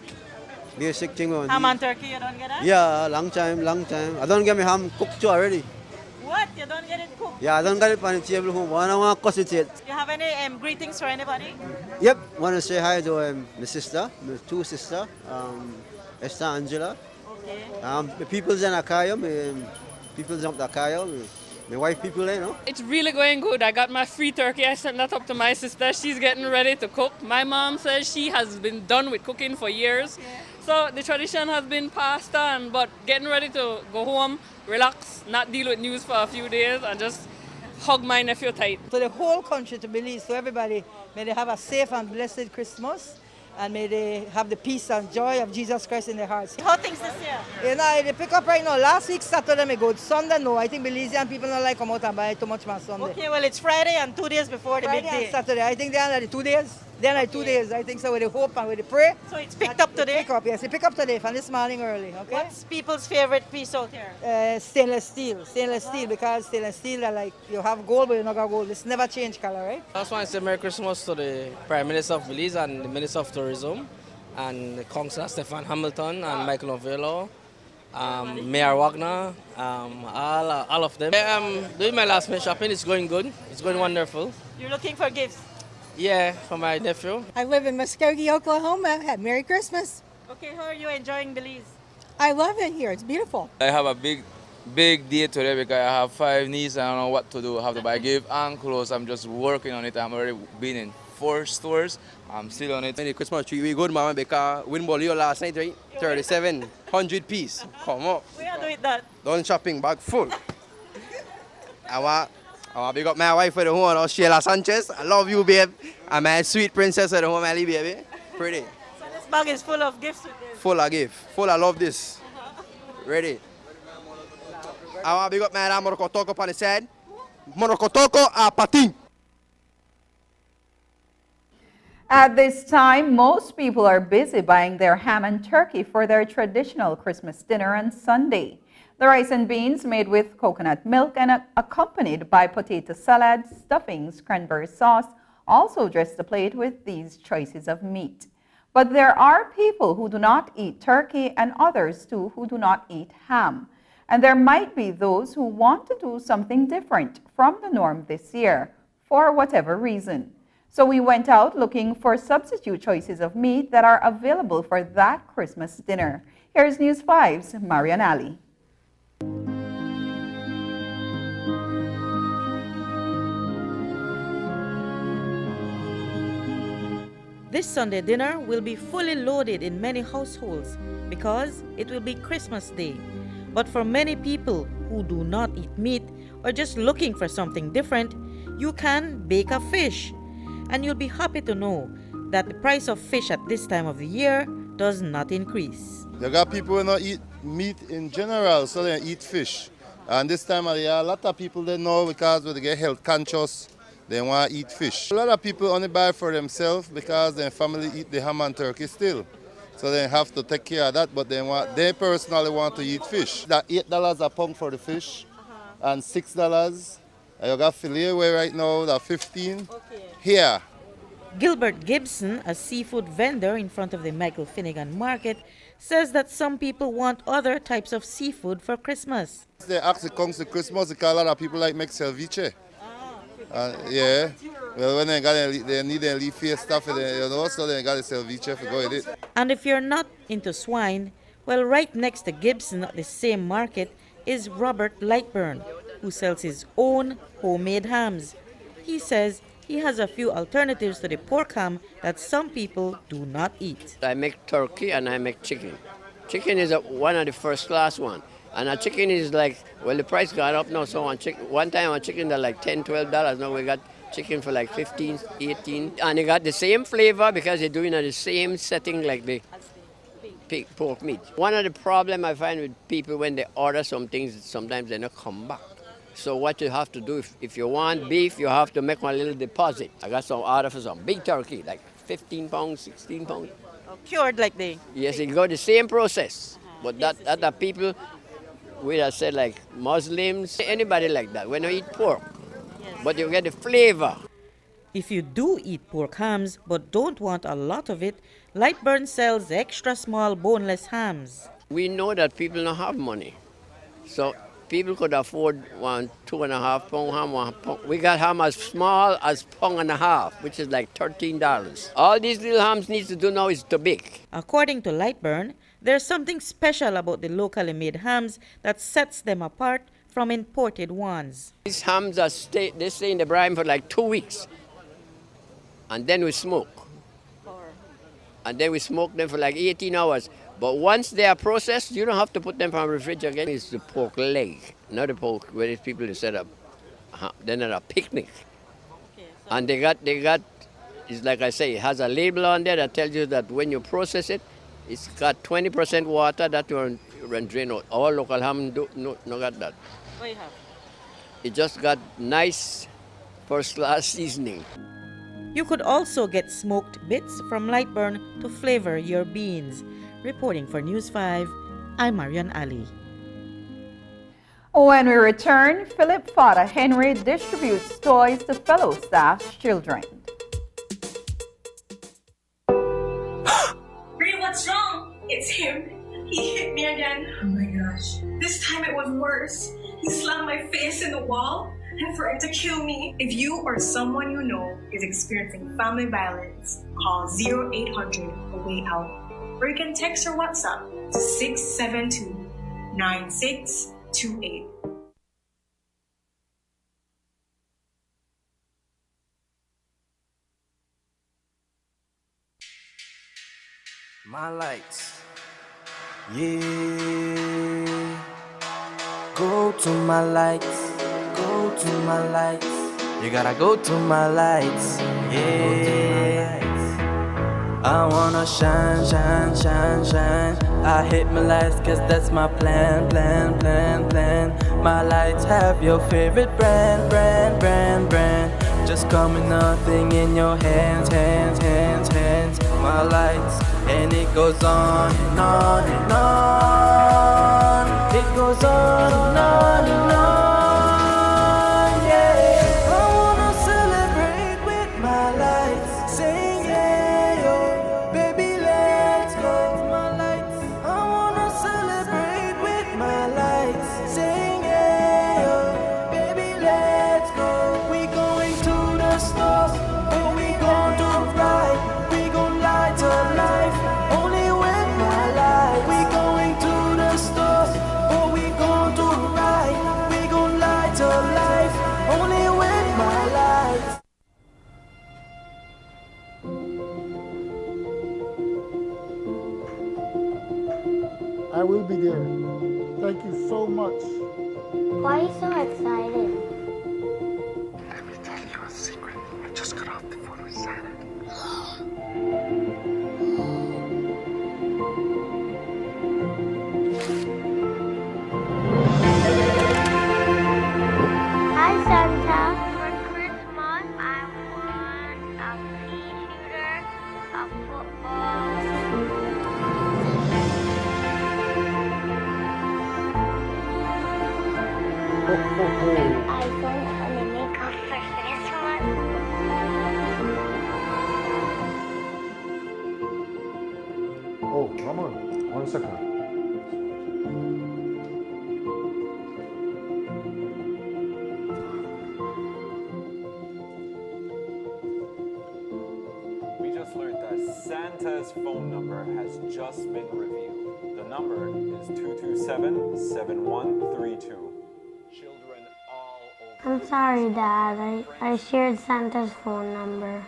thing. Ham and turkey, you don't get that? Yeah, long time. I don't get my ham cooked too already. What? You don't get it cooked? Yeah, I don't get it on the table home. I don't want to cuss it yet. You have any greetings for anybody? Yep, want to say hi to my sister, my two sisters, Esther and Angela. Okay. The people's in Akayo, people's up the Akayo, my wife people there, you know. It's really going good. I got my free turkey. I sent that up to my sister. She's getting ready to cook. My mom says she has been done with cooking for years. Yeah. So the tradition has been passed on, but getting ready to go home, relax, not deal with news for a few days, and just hug my nephew tight. To the whole country, to Belize, to everybody, may they have a safe and blessed Christmas, and may they have the peace and joy of Jesus Christ in their hearts. How things this year? You know, they pick up right now. Last week, Saturday, me good. Sunday, no. I think Belizean people don't like come out and buy too much on Sunday. Okay, well, it's Friday and 2 days before the big day. Friday and Saturday. I think they are like 2 days. Then like 2 days, I think so, with the hope and with the prayer. So it's picked up today? Yes, it picked up today from this morning early, okay? What's people's favorite piece out here? Stainless steel. Stainless steel, because stainless steel, are like, you have gold, but you don't got gold. It's never change color, right? I just want to say Merry Christmas to the Prime Minister of Belize and the Minister of Tourism, and Councillor Stefan Hamilton and Michael Novello, Mayor Wagner, all of them. I'm doing my last minute shopping. It's going good. It's going wonderful. You're looking for gifts? Yeah, for my nephew. I live in Muskogee, Oklahoma. Merry Christmas. Okay, how are you enjoying Belize? I love it here. It's beautiful. I have a big day today because I have 5 nieces. I don't know what to do. I have to buy gift and clothes. I'm just working on it. I'm already been in 4 stores. I'm still on it. The Christmas tree, we good, mama, because win ball you last night, right? 3700 piece. Come on. We are doing that. Done shopping bag full. I want big up my wife for the home, Sheila Sanchez. I love you, babe. And my sweet princess at the home, Ellie, baby. Pretty. So this bag is full of gifts with this? Full of gifts. Full of love this. Ready? I want big up my Morocco on the side. Morocco a patin. At this time, most people are busy buying their ham and turkey for their traditional Christmas dinner on Sunday. The rice and beans made with coconut milk and accompanied by potato salad, stuffings, cranberry sauce also dress the plate with these choices of meat. But there are people who do not eat turkey and others too who do not eat ham. And there might be those who want to do something different from the norm this year for whatever reason. So we went out looking for substitute choices of meat that are available for that Christmas dinner. Here's News 5's Marian Ali. This Sunday dinner will be fully loaded in many households because it will be Christmas Day. But for many people who do not eat meat or just looking for something different, you can bake a fish. And you'll be happy to know that the price of fish at this time of the year does not increase. You got people who don't eat meat in general, so they eat fish. And this time of the year, a lot of people they know because when they get health conscious, they want to eat fish. A lot of people only buy for themselves because their family eat the ham and turkey still. So they have to take care of that, but they personally want to eat fish. That $8 a pound for the fish, and $6. You got filet away right now, that 15. Here. Gilbert Gibson, a seafood vendor in front of the Michael Finnegan Market, says that some people want other types of seafood for Christmas. They actually comes to Christmas because a lot of people like make ceviche. Yeah. Well, when they need their leafy stuff, so they got a ceviche to go with it. And if you're not into swine, well, right next to Gibson at the same market is Robert Lightburn, who sells his own homemade hams. He says he has a few alternatives to the pork ham that some people do not eat. I make turkey and I make chicken. Chicken is one of the first class one. And a chicken is like, well, the price got up now. So one time a chicken was like $10, $12. Now we got chicken for like 15, 18. And they got the same flavor because they're doing it in the same setting like the pork meat. One of the problems I find with people when they order some things, sometimes they don't come back. So what you have to do, if you want beef, you have to make one little deposit. I got some order for some big turkey, like 15 pounds, 16 pounds. Cured like they? Yes, it go the same process. But that other people, we have said like Muslims, anybody like that, when you eat pork, but you get the flavor. If you do eat pork hams but don't want a lot of it, Lightburn sells extra small boneless hams. We know that people don't have money. So people could afford 2.5 pound ham, 1 pound. We got ham as small as £1.5 pound, which is like $13. All these little hams need to do now is to bake. According to Lightburn, there's something special about the locally made hams that sets them apart from imported ones. These hams they stay in the brine for like 2 weeks, and then we smoke. And then we smoke them for like 18 hours. But once they are processed, you don't have to put them from the fridge again. It's the pork leg, not the pork where these people set up. Then at a picnic. And they got, it's like I say, it has a label on there that tells you that when you process it, it's got 20% water that you run drain out. Our local ham no got that. What do you have? It just got nice first-class seasoning. You could also get smoked bits from Lightburn to flavor your beans. Reporting for News 5, I'm Marian Ali. When we return, Philip Father Henry distributes toys to fellow staff's children. Ray, what's wrong? It's him. He hit me again. Oh my gosh. This time it was worse. He slammed my face in the wall and threatened to kill me. If you or someone you know is experiencing family violence, call 0800-A-WAY-OUT. Or you can text or WhatsApp to 672-9628. My lights, yeah. Go to my lights, go to my lights. You gotta go to my lights, yeah. I wanna shine, shine, shine, shine. I hit my lights cause that's my plan, plan, plan, plan. My lights have your favorite brand, brand, brand, brand. Just come with nothing in your hands, hands, hands, hands. My lights, and it goes on and on and on. It goes on and on and on, yeah. I wanna celebrate with my lights, sing yeah, yo, baby let's go. My lights, I wanna celebrate with my lights, sing yeah, yo, baby let's go. We going to the stores, but we gon' do right. We gon' light a life, only with my light. We going to the stores, but we gon' do right. We gon' light a life, only with my light. I will be there. Thank you so much. Why are you so excited? Let me tell you a secret. I just got off the phone with Santa. Hi, Santa. For Christmas, I want a pea shooter, a football, second. We just learned that Santa's phone number has just been revealed. The number is 227-7132. Children all over. I'm sorry, Dad. I shared Santa's phone number.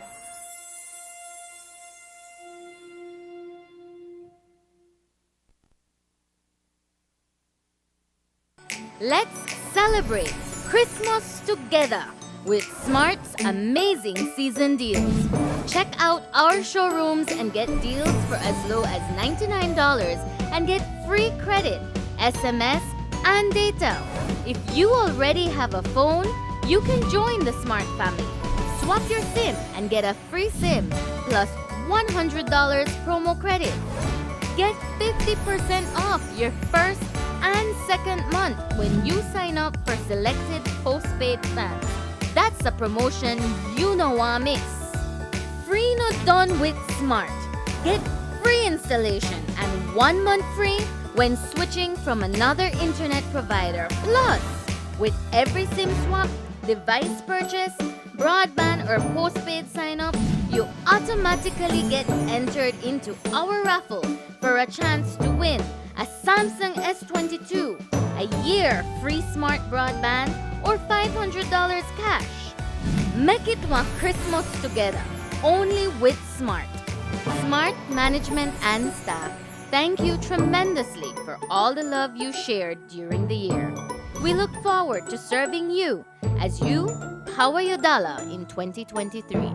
Let's celebrate Christmas together with Smart's amazing season deals. Check out our showrooms and get deals for as low as $99 and get free credit, SMS, and data. If you already have a phone, you can join the Smart family. Swap your SIM and get a free SIM plus $100 promo credit. Get 50% off your first and second month when you sign up for selected postpaid plans. That's a promotion you know I miss. Free not done with Smart. Get free installation and 1 month free when switching from another internet provider. Plus, with every SIM swap, device purchase, broadband or postpaid sign up, you automatically get entered into our raffle for a chance to win a Samsung S22, a year free smart broadband, or $500 cash. Make it one Christmas together, only with Smart. Smart management and staff, thank you tremendously for all the love you shared during the year. We look forward to serving you as you power your dollar in 2023.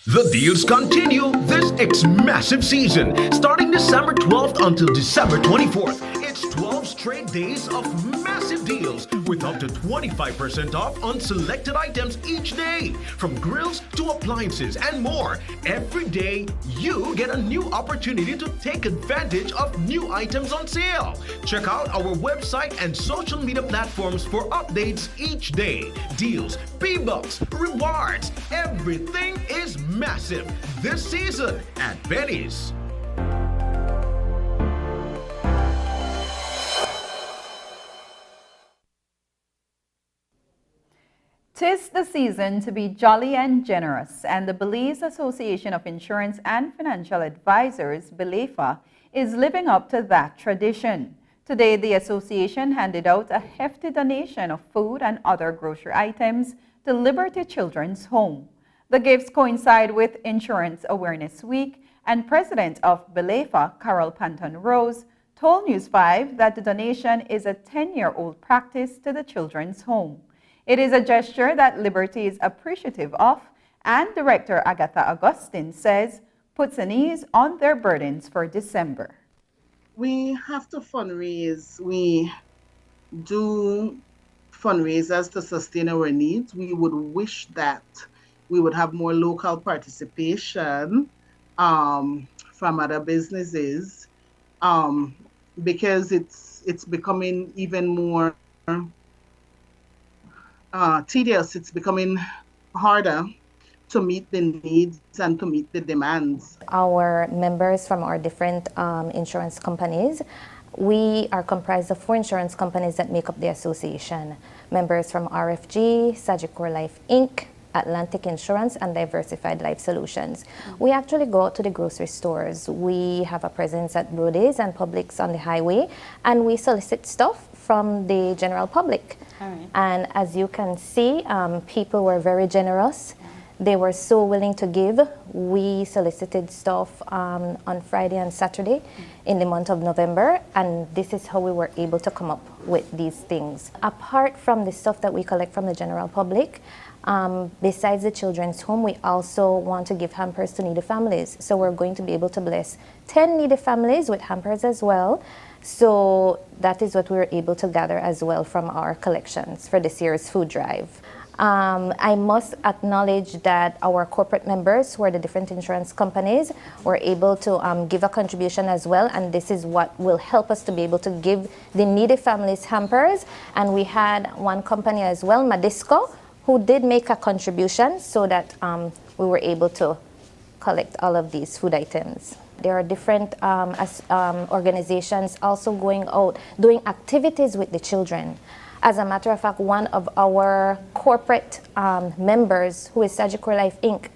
The deals continue this massive season, starting December 12th until December 24th. It's 12 straight days of massive deals with up to 25% off on selected items each day, from grills to appliances and more. Every day, you get a new opportunity to take advantage of new items on sale. Check out our website and social media platforms for updates each day. Deals, P-Bucks, rewards, everything is massive this season at Belize. Tis the season to be jolly and generous, and the Belize Association of Insurance and Financial Advisors, BELIFA, is living up to that tradition. Today, the association handed out a hefty donation of food and other grocery items to Liberty Children's Home. The gifts coincide with Insurance Awareness Week, and President of BELIFA, Carol Panton Rose, told News 5 that the donation is a 10-year-old practice to the Children's Home. It is a gesture that Liberty is appreciative of, and Director Agatha Augustine says puts an ease on their burdens for December. We have to fundraise. We do fundraisers to sustain our needs. We would wish that we would have more local participation from other businesses because it's becoming even more tedious. It's becoming harder to meet the needs and to meet the demands. Our members from our different insurance companies, we are comprised of 4 insurance companies that make up the association. Members from RFG, Sagicor Life Inc., Atlantic Insurance, and Diversified Life Solutions. We actually go out to the grocery stores. We have a presence at Brody's and Publix on the highway, and we solicit stuff from the general public. All right. And as you can see, people were very generous. They were so willing to give. We solicited stuff on Friday and Saturday in the month of November, and this is how we were able to come up with these things. Apart from the stuff that we collect from the general public, besides the Children's Home, we also want to give hampers to needy families. So we're going to be able to bless 10 needy families with hampers as well. So that is what we were able to gather as well from our collections for this year's food drive. I must acknowledge that our corporate members, who are the different insurance companies, were able to give a contribution as well, and this is what will help us to be able to give the needy families hampers. And we had one company as well, Madisco, who did make a contribution so that we were able to collect all of these food items. There are different organizations also going out, doing activities with the children. As a matter of fact, one of our corporate members, who is Sagicor Life Inc.,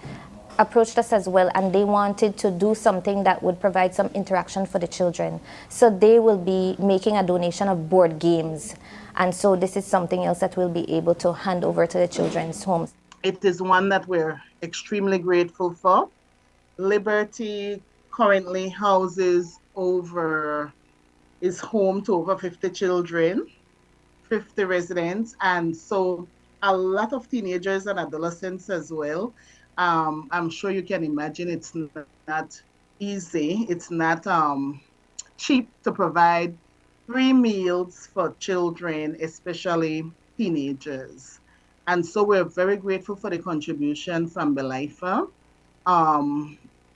approached us as well, and they wanted to do something that would provide some interaction for the children. So they will be making a donation of board games. And so this is something else that we'll be able to hand over to the children's homes. It is one that we're extremely grateful for. Liberty currently is home to over 50 children, 50 residents, and so a lot of teenagers and adolescents as well. I'm sure you can imagine it's not easy. It's not cheap to provide free meals for children, especially teenagers. And so we're very grateful for the contribution from Belaifa.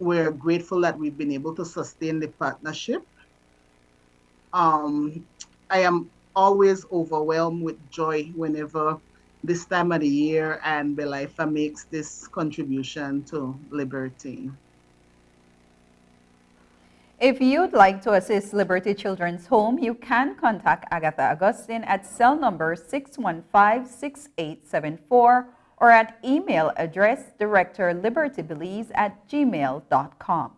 We're grateful that we've been able to sustain the partnership. I am always overwhelmed with joy whenever this time of the year and Belaifa makes this contribution to Liberty. If you'd like to assist Liberty Children's Home, you can contact Agatha Augustine at cell number 615-6874 or at email address directorlibertybelize@gmail.com.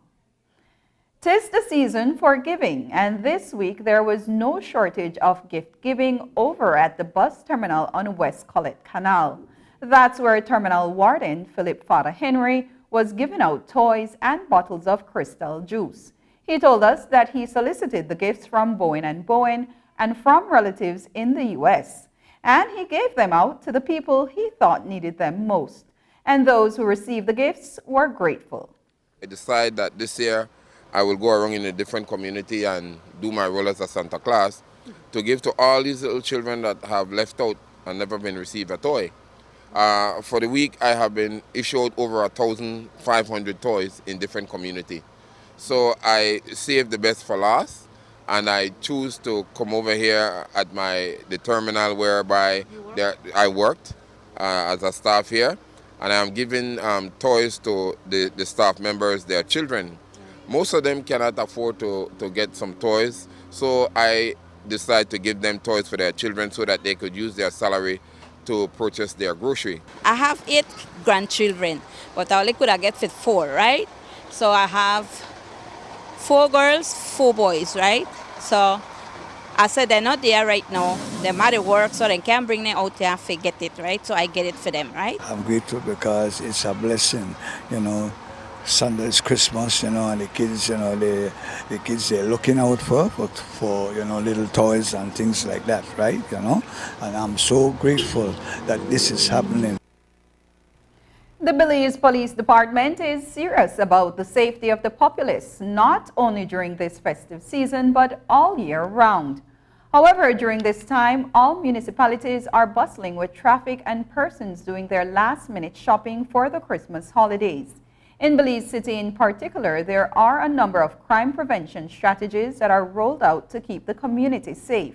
'Tis the season for giving, and this week there was no shortage of gift giving over at the bus terminal on West Collett Canal. That's where Terminal Warden Philip Father Henry was giving out toys and bottles of crystal juice. He told us that he solicited the gifts from Bowen & Bowen and from relatives in the U.S., and he gave them out to the people he thought needed them most. And those who received the gifts were grateful. I decided that this year I will go around in a different community and do my role as a Santa Claus to give to all these little children that have left out and never been received a toy. For the week, I have been issued over 1,500 toys in different communities. So I saved the best for last, and I choose to come over here at the terminal whereby I worked as a staff here, and I'm giving toys to the staff members, their children. Most of them cannot afford to get some toys, so I decided to give them toys for their children so that they could use their salary to purchase their grocery. I have 8 grandchildren, but I only could get fit 4, right? So I have 4 girls, 4 boys, right? So I said they're not there right now. They're at work, so they can't bring them out there and forget it, right? So I get it for them, right? I'm grateful because it's a blessing, Sunday is Christmas, and the kids, the kids they're looking out for little toys and things like that, right? And I'm so grateful that this is happening. The Belize Police Department is serious about the safety of the populace, not only during this festive season, but all year round. However, during this time, all municipalities are bustling with traffic and persons doing their last-minute shopping for the Christmas holidays. In Belize City in particular, there are a number of crime prevention strategies that are rolled out to keep the community safe.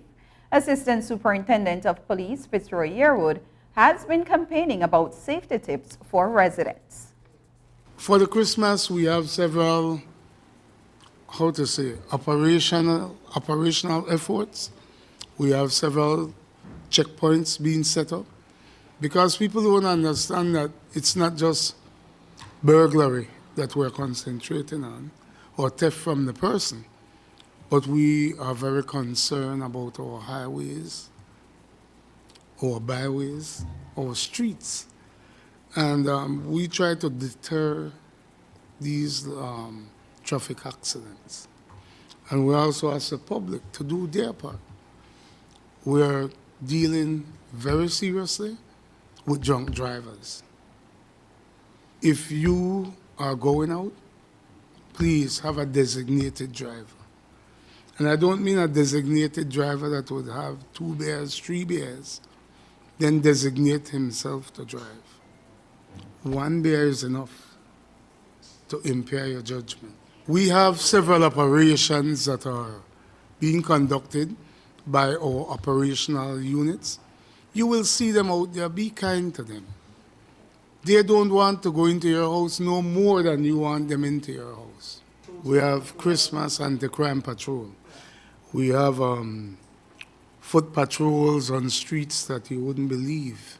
Assistant Superintendent of Police Fitzroy Yearwood has been campaigning about safety tips for residents. For the Christmas, we have several, operational efforts. We have several checkpoints being set up because people don't understand that it's not just burglary that we're concentrating on or theft from the person, but we are very concerned about our highways, our byways, our streets, and we try to deter these traffic accidents. And we also ask the public to do their part. We're dealing very seriously with drunk drivers. If you are going out, please have a designated driver. And I don't mean a designated driver that would have 2 beers, 3 beers, then designate himself to drive. 1 beer is enough to impair your judgment. We have several operations that are being conducted by our operational units. You will see them out there. Be kind to them. They don't want to go into your house no more than you want them into your house. We have Christmas anti-crime patrol. We have foot patrols on streets that you wouldn't believe.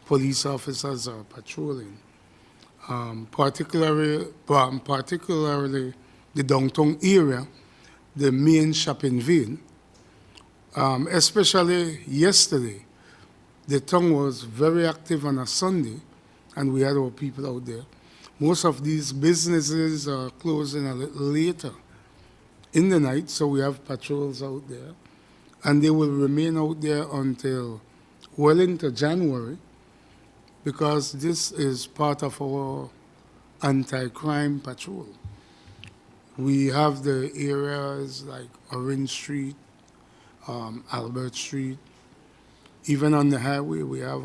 Police officers are patrolling. Particularly the downtown area, the main shopping vein. Especially yesterday, the town was very active on a Sunday, and we had our people out there. Most of these businesses are closing a little later in the night, so we have patrols out there. And they will remain out there until well into January, because this is part of our anti-crime patrol. We have the areas like Orange Street, Albert Street. Even on the highway, we have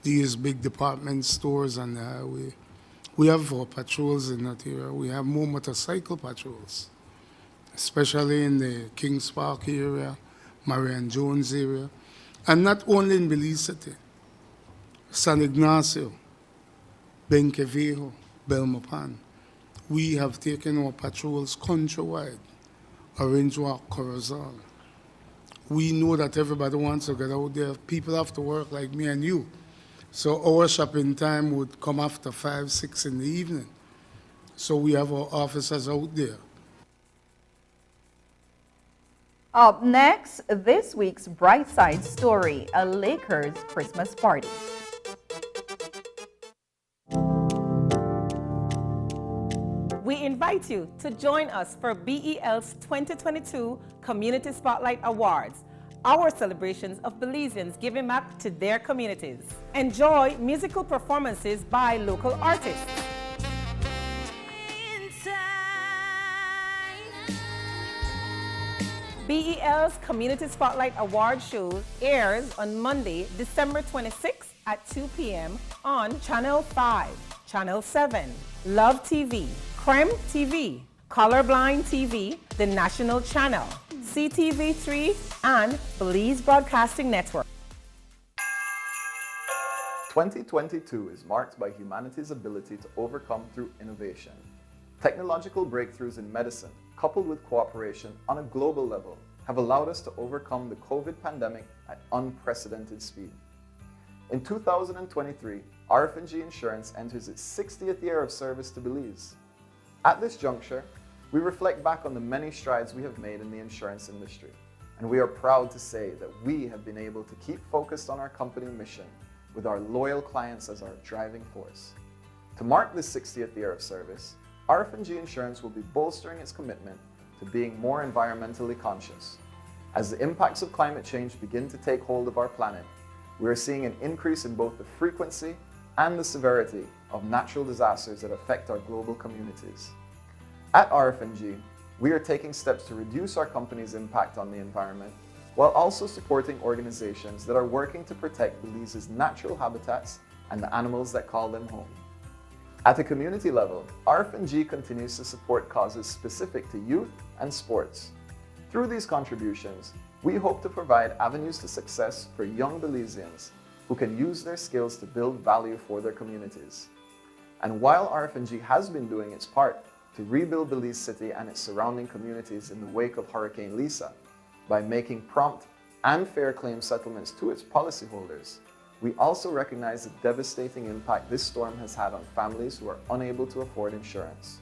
these big department stores on the highway. We have our patrols in that area. We have more motorcycle patrols, especially in the Kings Park area, Marion Jones area, and not only in Belize City. San Ignacio, Benqueviejo, Belmopan. We have taken our patrols countrywide, Orange Walk, Corozal. We know that everybody wants to get out there. People have to work like me and you. So our shopping time would come after 5, 6 in the evening. So we have our officers out there. Up next, this week's Bright Side Story, a Lakers Christmas party. We invite you to join us for BEL's 2022 Community Spotlight Awards, our celebrations of Belizeans giving back to their communities. Enjoy musical performances by local artists. BEL's Community Spotlight Award show airs on Monday, December 26th at 2 p.m. on Channel 5, Channel 7, Love TV, Creme TV, Colorblind TV, the National Channel, CTV3, and Belize Broadcasting Network. 2022 is marked by humanity's ability to overcome through innovation. Technological breakthroughs in medicine, coupled with cooperation on a global level, have allowed us to overcome the COVID pandemic at unprecedented speed. In 2023, RF&G Insurance enters its 60th year of service to Belize. At this juncture, we reflect back on the many strides we have made in the insurance industry, and we are proud to say that we have been able to keep focused on our company mission with our loyal clients as our driving force. To mark this 60th year of service, RF&G Insurance will be bolstering its commitment to being more environmentally conscious. As the impacts of climate change begin to take hold of our planet, we are seeing an increase in both the frequency and the severity of natural disasters that affect our global communities. At RF&G, we are taking steps to reduce our company's impact on the environment while also supporting organizations that are working to protect Belize's natural habitats and the animals that call them home. At the community level, RF&G continues to support causes specific to youth and sports. Through these contributions, we hope to provide avenues to success for young Belizeans who can use their skills to build value for their communities. And while RF&G has been doing its part to rebuild Belize City and its surrounding communities in the wake of Hurricane Lisa by making prompt and fair claim settlements to its policyholders, we also recognize the devastating impact this storm has had on families who are unable to afford insurance.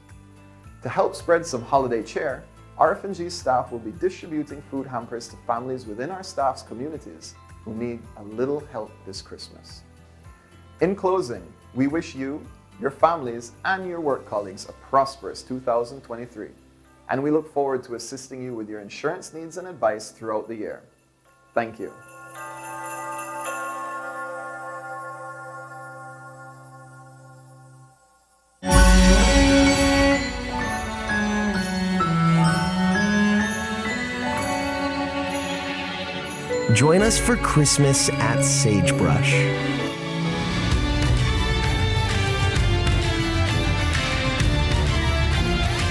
To help spread some holiday cheer, RF&G staff will be distributing food hampers to families within our staff's communities who need a little help this Christmas. In closing, we wish you, your families, and your work colleagues a prosperous 2023, and we look forward to assisting you with your insurance needs and advice throughout the year. Thank you. Join us for Christmas at Sagebrush.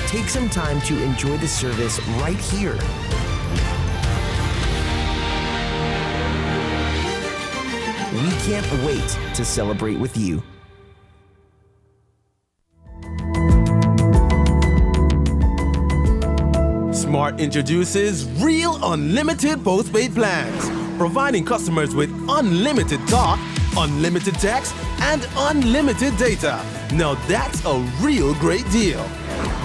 Take some time to enjoy the service right here. We can't wait to celebrate with you. Smart introduces Real Unlimited Postpaid Plans, providing customers with unlimited talk, unlimited text, and unlimited data. Now that's a real great deal.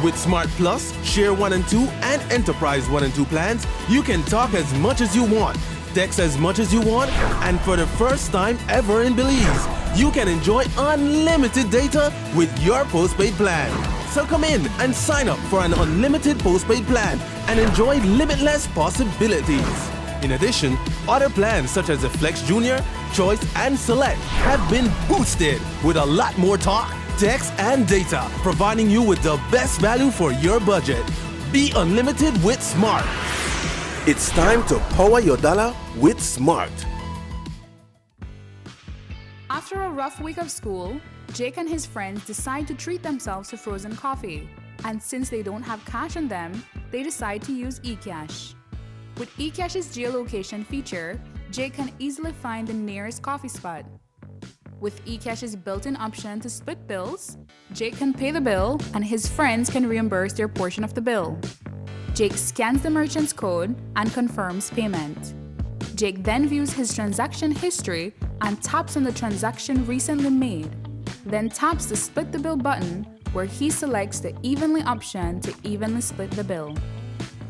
With Smart Plus, Share 1 and 2, and Enterprise 1 and 2 plans, you can talk as much as you want, text as much as you want, and for the first time ever in Belize, you can enjoy unlimited data with your postpaid plan. So come in and sign up for an unlimited postpaid plan and enjoy limitless possibilities. In addition, other plans such as the Flex Junior, Choice, and Select have been boosted with a lot more talk, text, and data, providing you with the best value for your budget. Be unlimited with Smart. It's time to power your dollar with Smart. After a rough week of school, Jake and his friends decide to treat themselves to frozen coffee. And since they don't have cash on them, they decide to use eCash. With eCash's geolocation feature, Jake can easily find the nearest coffee spot. With eCash's built-in option to split bills, Jake can pay the bill and his friends can reimburse their portion of the bill. Jake scans the merchant's code and confirms payment. Jake then views his transaction history and taps on the transaction recently made, then taps the Split the Bill button where he selects the Evenly option to evenly split the bill.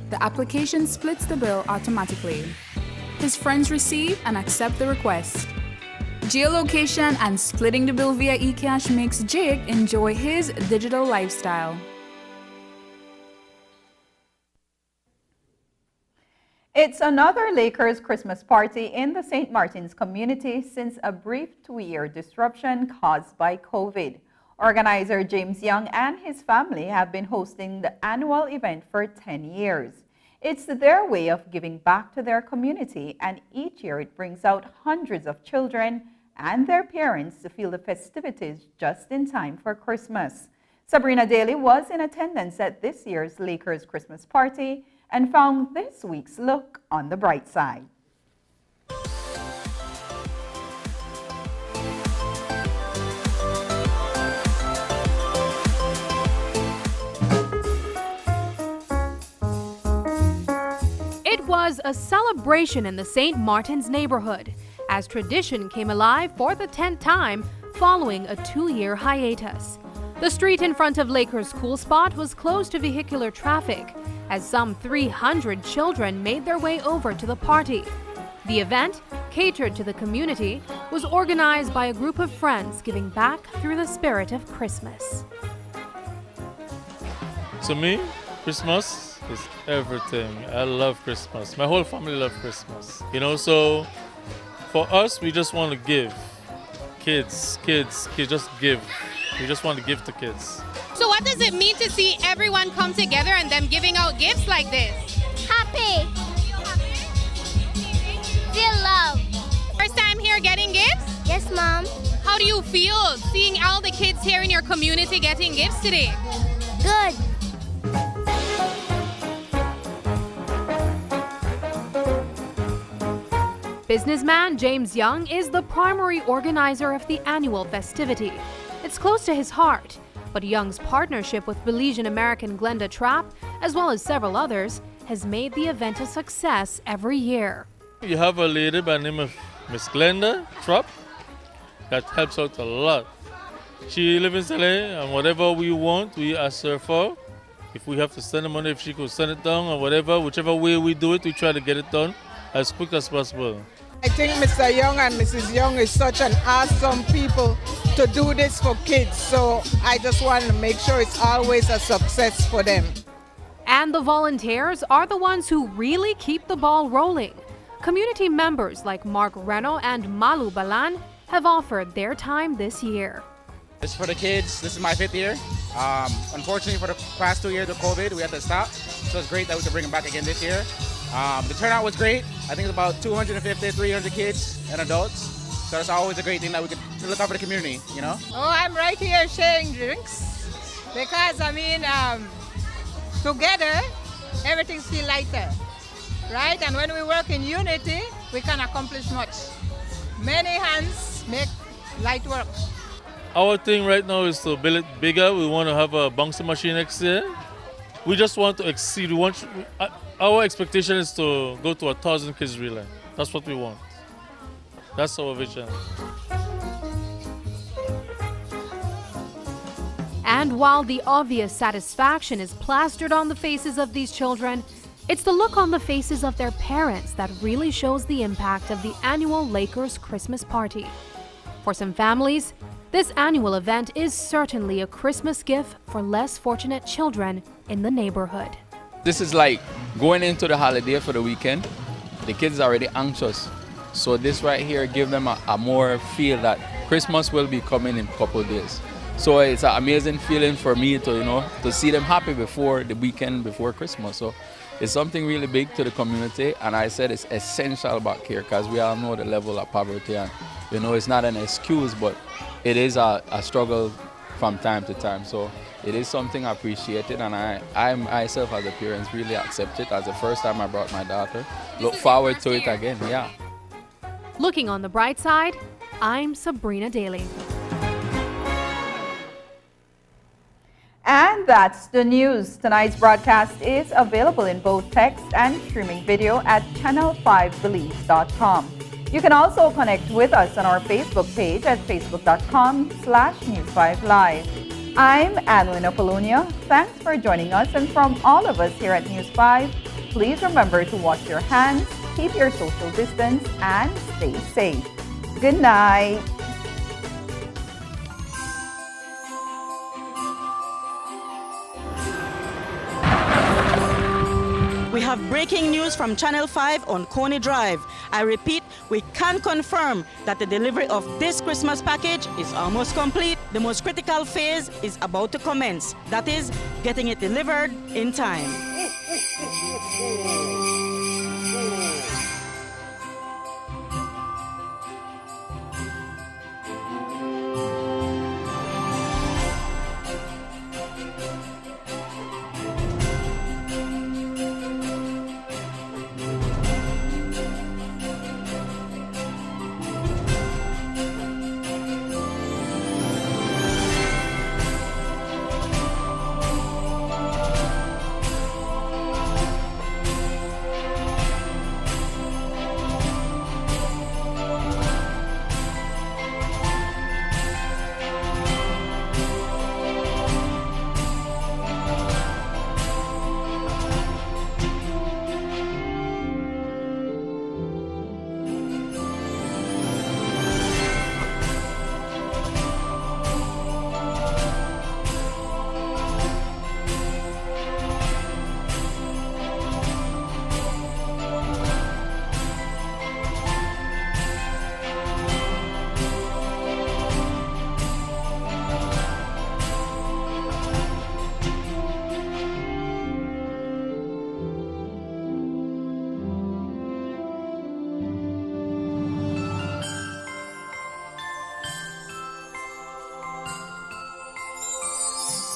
The application splits the bill automatically. His friends receive and accept the request. Geolocation and splitting the bill via eCash makes Jake enjoy his digital lifestyle. It's another Lakers Christmas party in the St. Martin's community since a brief 2-year disruption caused by COVID. Organizer James Young and his family have been hosting the annual event for 10 years. It's their way of giving back to their community, and each year it brings out hundreds of children and their parents to feel the festivities just in time for Christmas. Sabrina Daly was in attendance at this year's Lakers Christmas party and found this week's look on the bright side. It was a celebration in the St. Martin's neighborhood as tradition came alive for the 10th time following a 2-year hiatus. The street in front of Lakers Cool Spot was closed to vehicular traffic as some 300 children made their way over to the party. The event, catered to the community, was organized by a group of friends giving back through the spirit of Christmas. To me, Christmas is everything. I love Christmas. My whole family loves Christmas. So for us, we just want to give. Kids, just give. We just want to give to kids. So what does it mean to see everyone come together and them giving out gifts like this? Happy. Feel love. First time here getting gifts? Yes, Mom. How do you feel seeing all the kids here in your community getting gifts today? Good. Businessman James Young is the primary organizer of the annual festivity. It's close to his heart, but Young's partnership with Belizean American Glenda Trapp, as well as several others, has made the event a success every year. You have a lady by the name of Miss Glenda Trapp that helps out a lot. She lives in LA, and whatever we want, we ask her for. If we have to send the money, if she could send it down or whatever, whichever way we do it, we try to get it done as quick as possible. I think Mr. Young and Mrs. Young is such an awesome people to do this for kids, so I just want to make sure it's always a success for them. And the volunteers are the ones who really keep the ball rolling. Community members like Mark Reno and Malu Balan have offered their time this year. This is for the kids. This is my 5th year. Unfortunately, for the past 2 years of COVID, we had to stop, so it's great that we can bring them back again this year. The turnout was great. I think it's about 250, 300 kids and adults. So it's always a great thing that we could look out for the community, Oh, I'm right here sharing drinks because, together, everything feels lighter, right? And when we work in unity, we can accomplish much. Many hands make light work. Our thing right now is to build it bigger. We want to have a bouncy machine next year. We just want to exceed. Our expectation is to go to 1,000 kids relay. That's what we want. That's our vision. And while the obvious satisfaction is plastered on the faces of these children, it's the look on the faces of their parents that really shows the impact of the annual Lakers Christmas party. For some families, this annual event is certainly a Christmas gift for less fortunate children in the neighborhood. This is like going into the holiday for the weekend. The kids are already anxious. So this right here gives them a more feel that Christmas will be coming in a couple of days. So it's an amazing feeling for me to see them happy before the weekend, before Christmas. So it's something really big to the community, and I said it's essential back here because we all know the level of poverty, and it's not an excuse, but it is a struggle from time to time. So it is something I appreciated, and I myself as a parent really accept it. As the first time I brought my daughter, look forward to it again, yeah. Looking on the bright side, I'm Sabrina Daly. And that's the news. Tonight's broadcast is available in both text and streaming video at channel5belize.com. You can also connect with us on our Facebook page at facebook.com/News5Live. I'm Annalyn Apollonia. Thanks for joining us, and from all of us here at News 5, please remember to wash your hands, keep your social distance, and stay safe. Good night. We have breaking news from Channel 5 on Coney Drive. I repeat, we can confirm that the delivery of this Christmas package is almost complete. The most critical phase is about to commence. That is, getting it delivered in time.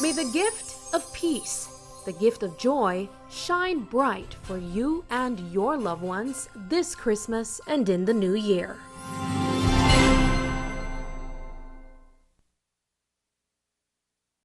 May the gift of peace, the gift of joy, shine bright for you and your loved ones this Christmas and in the new year.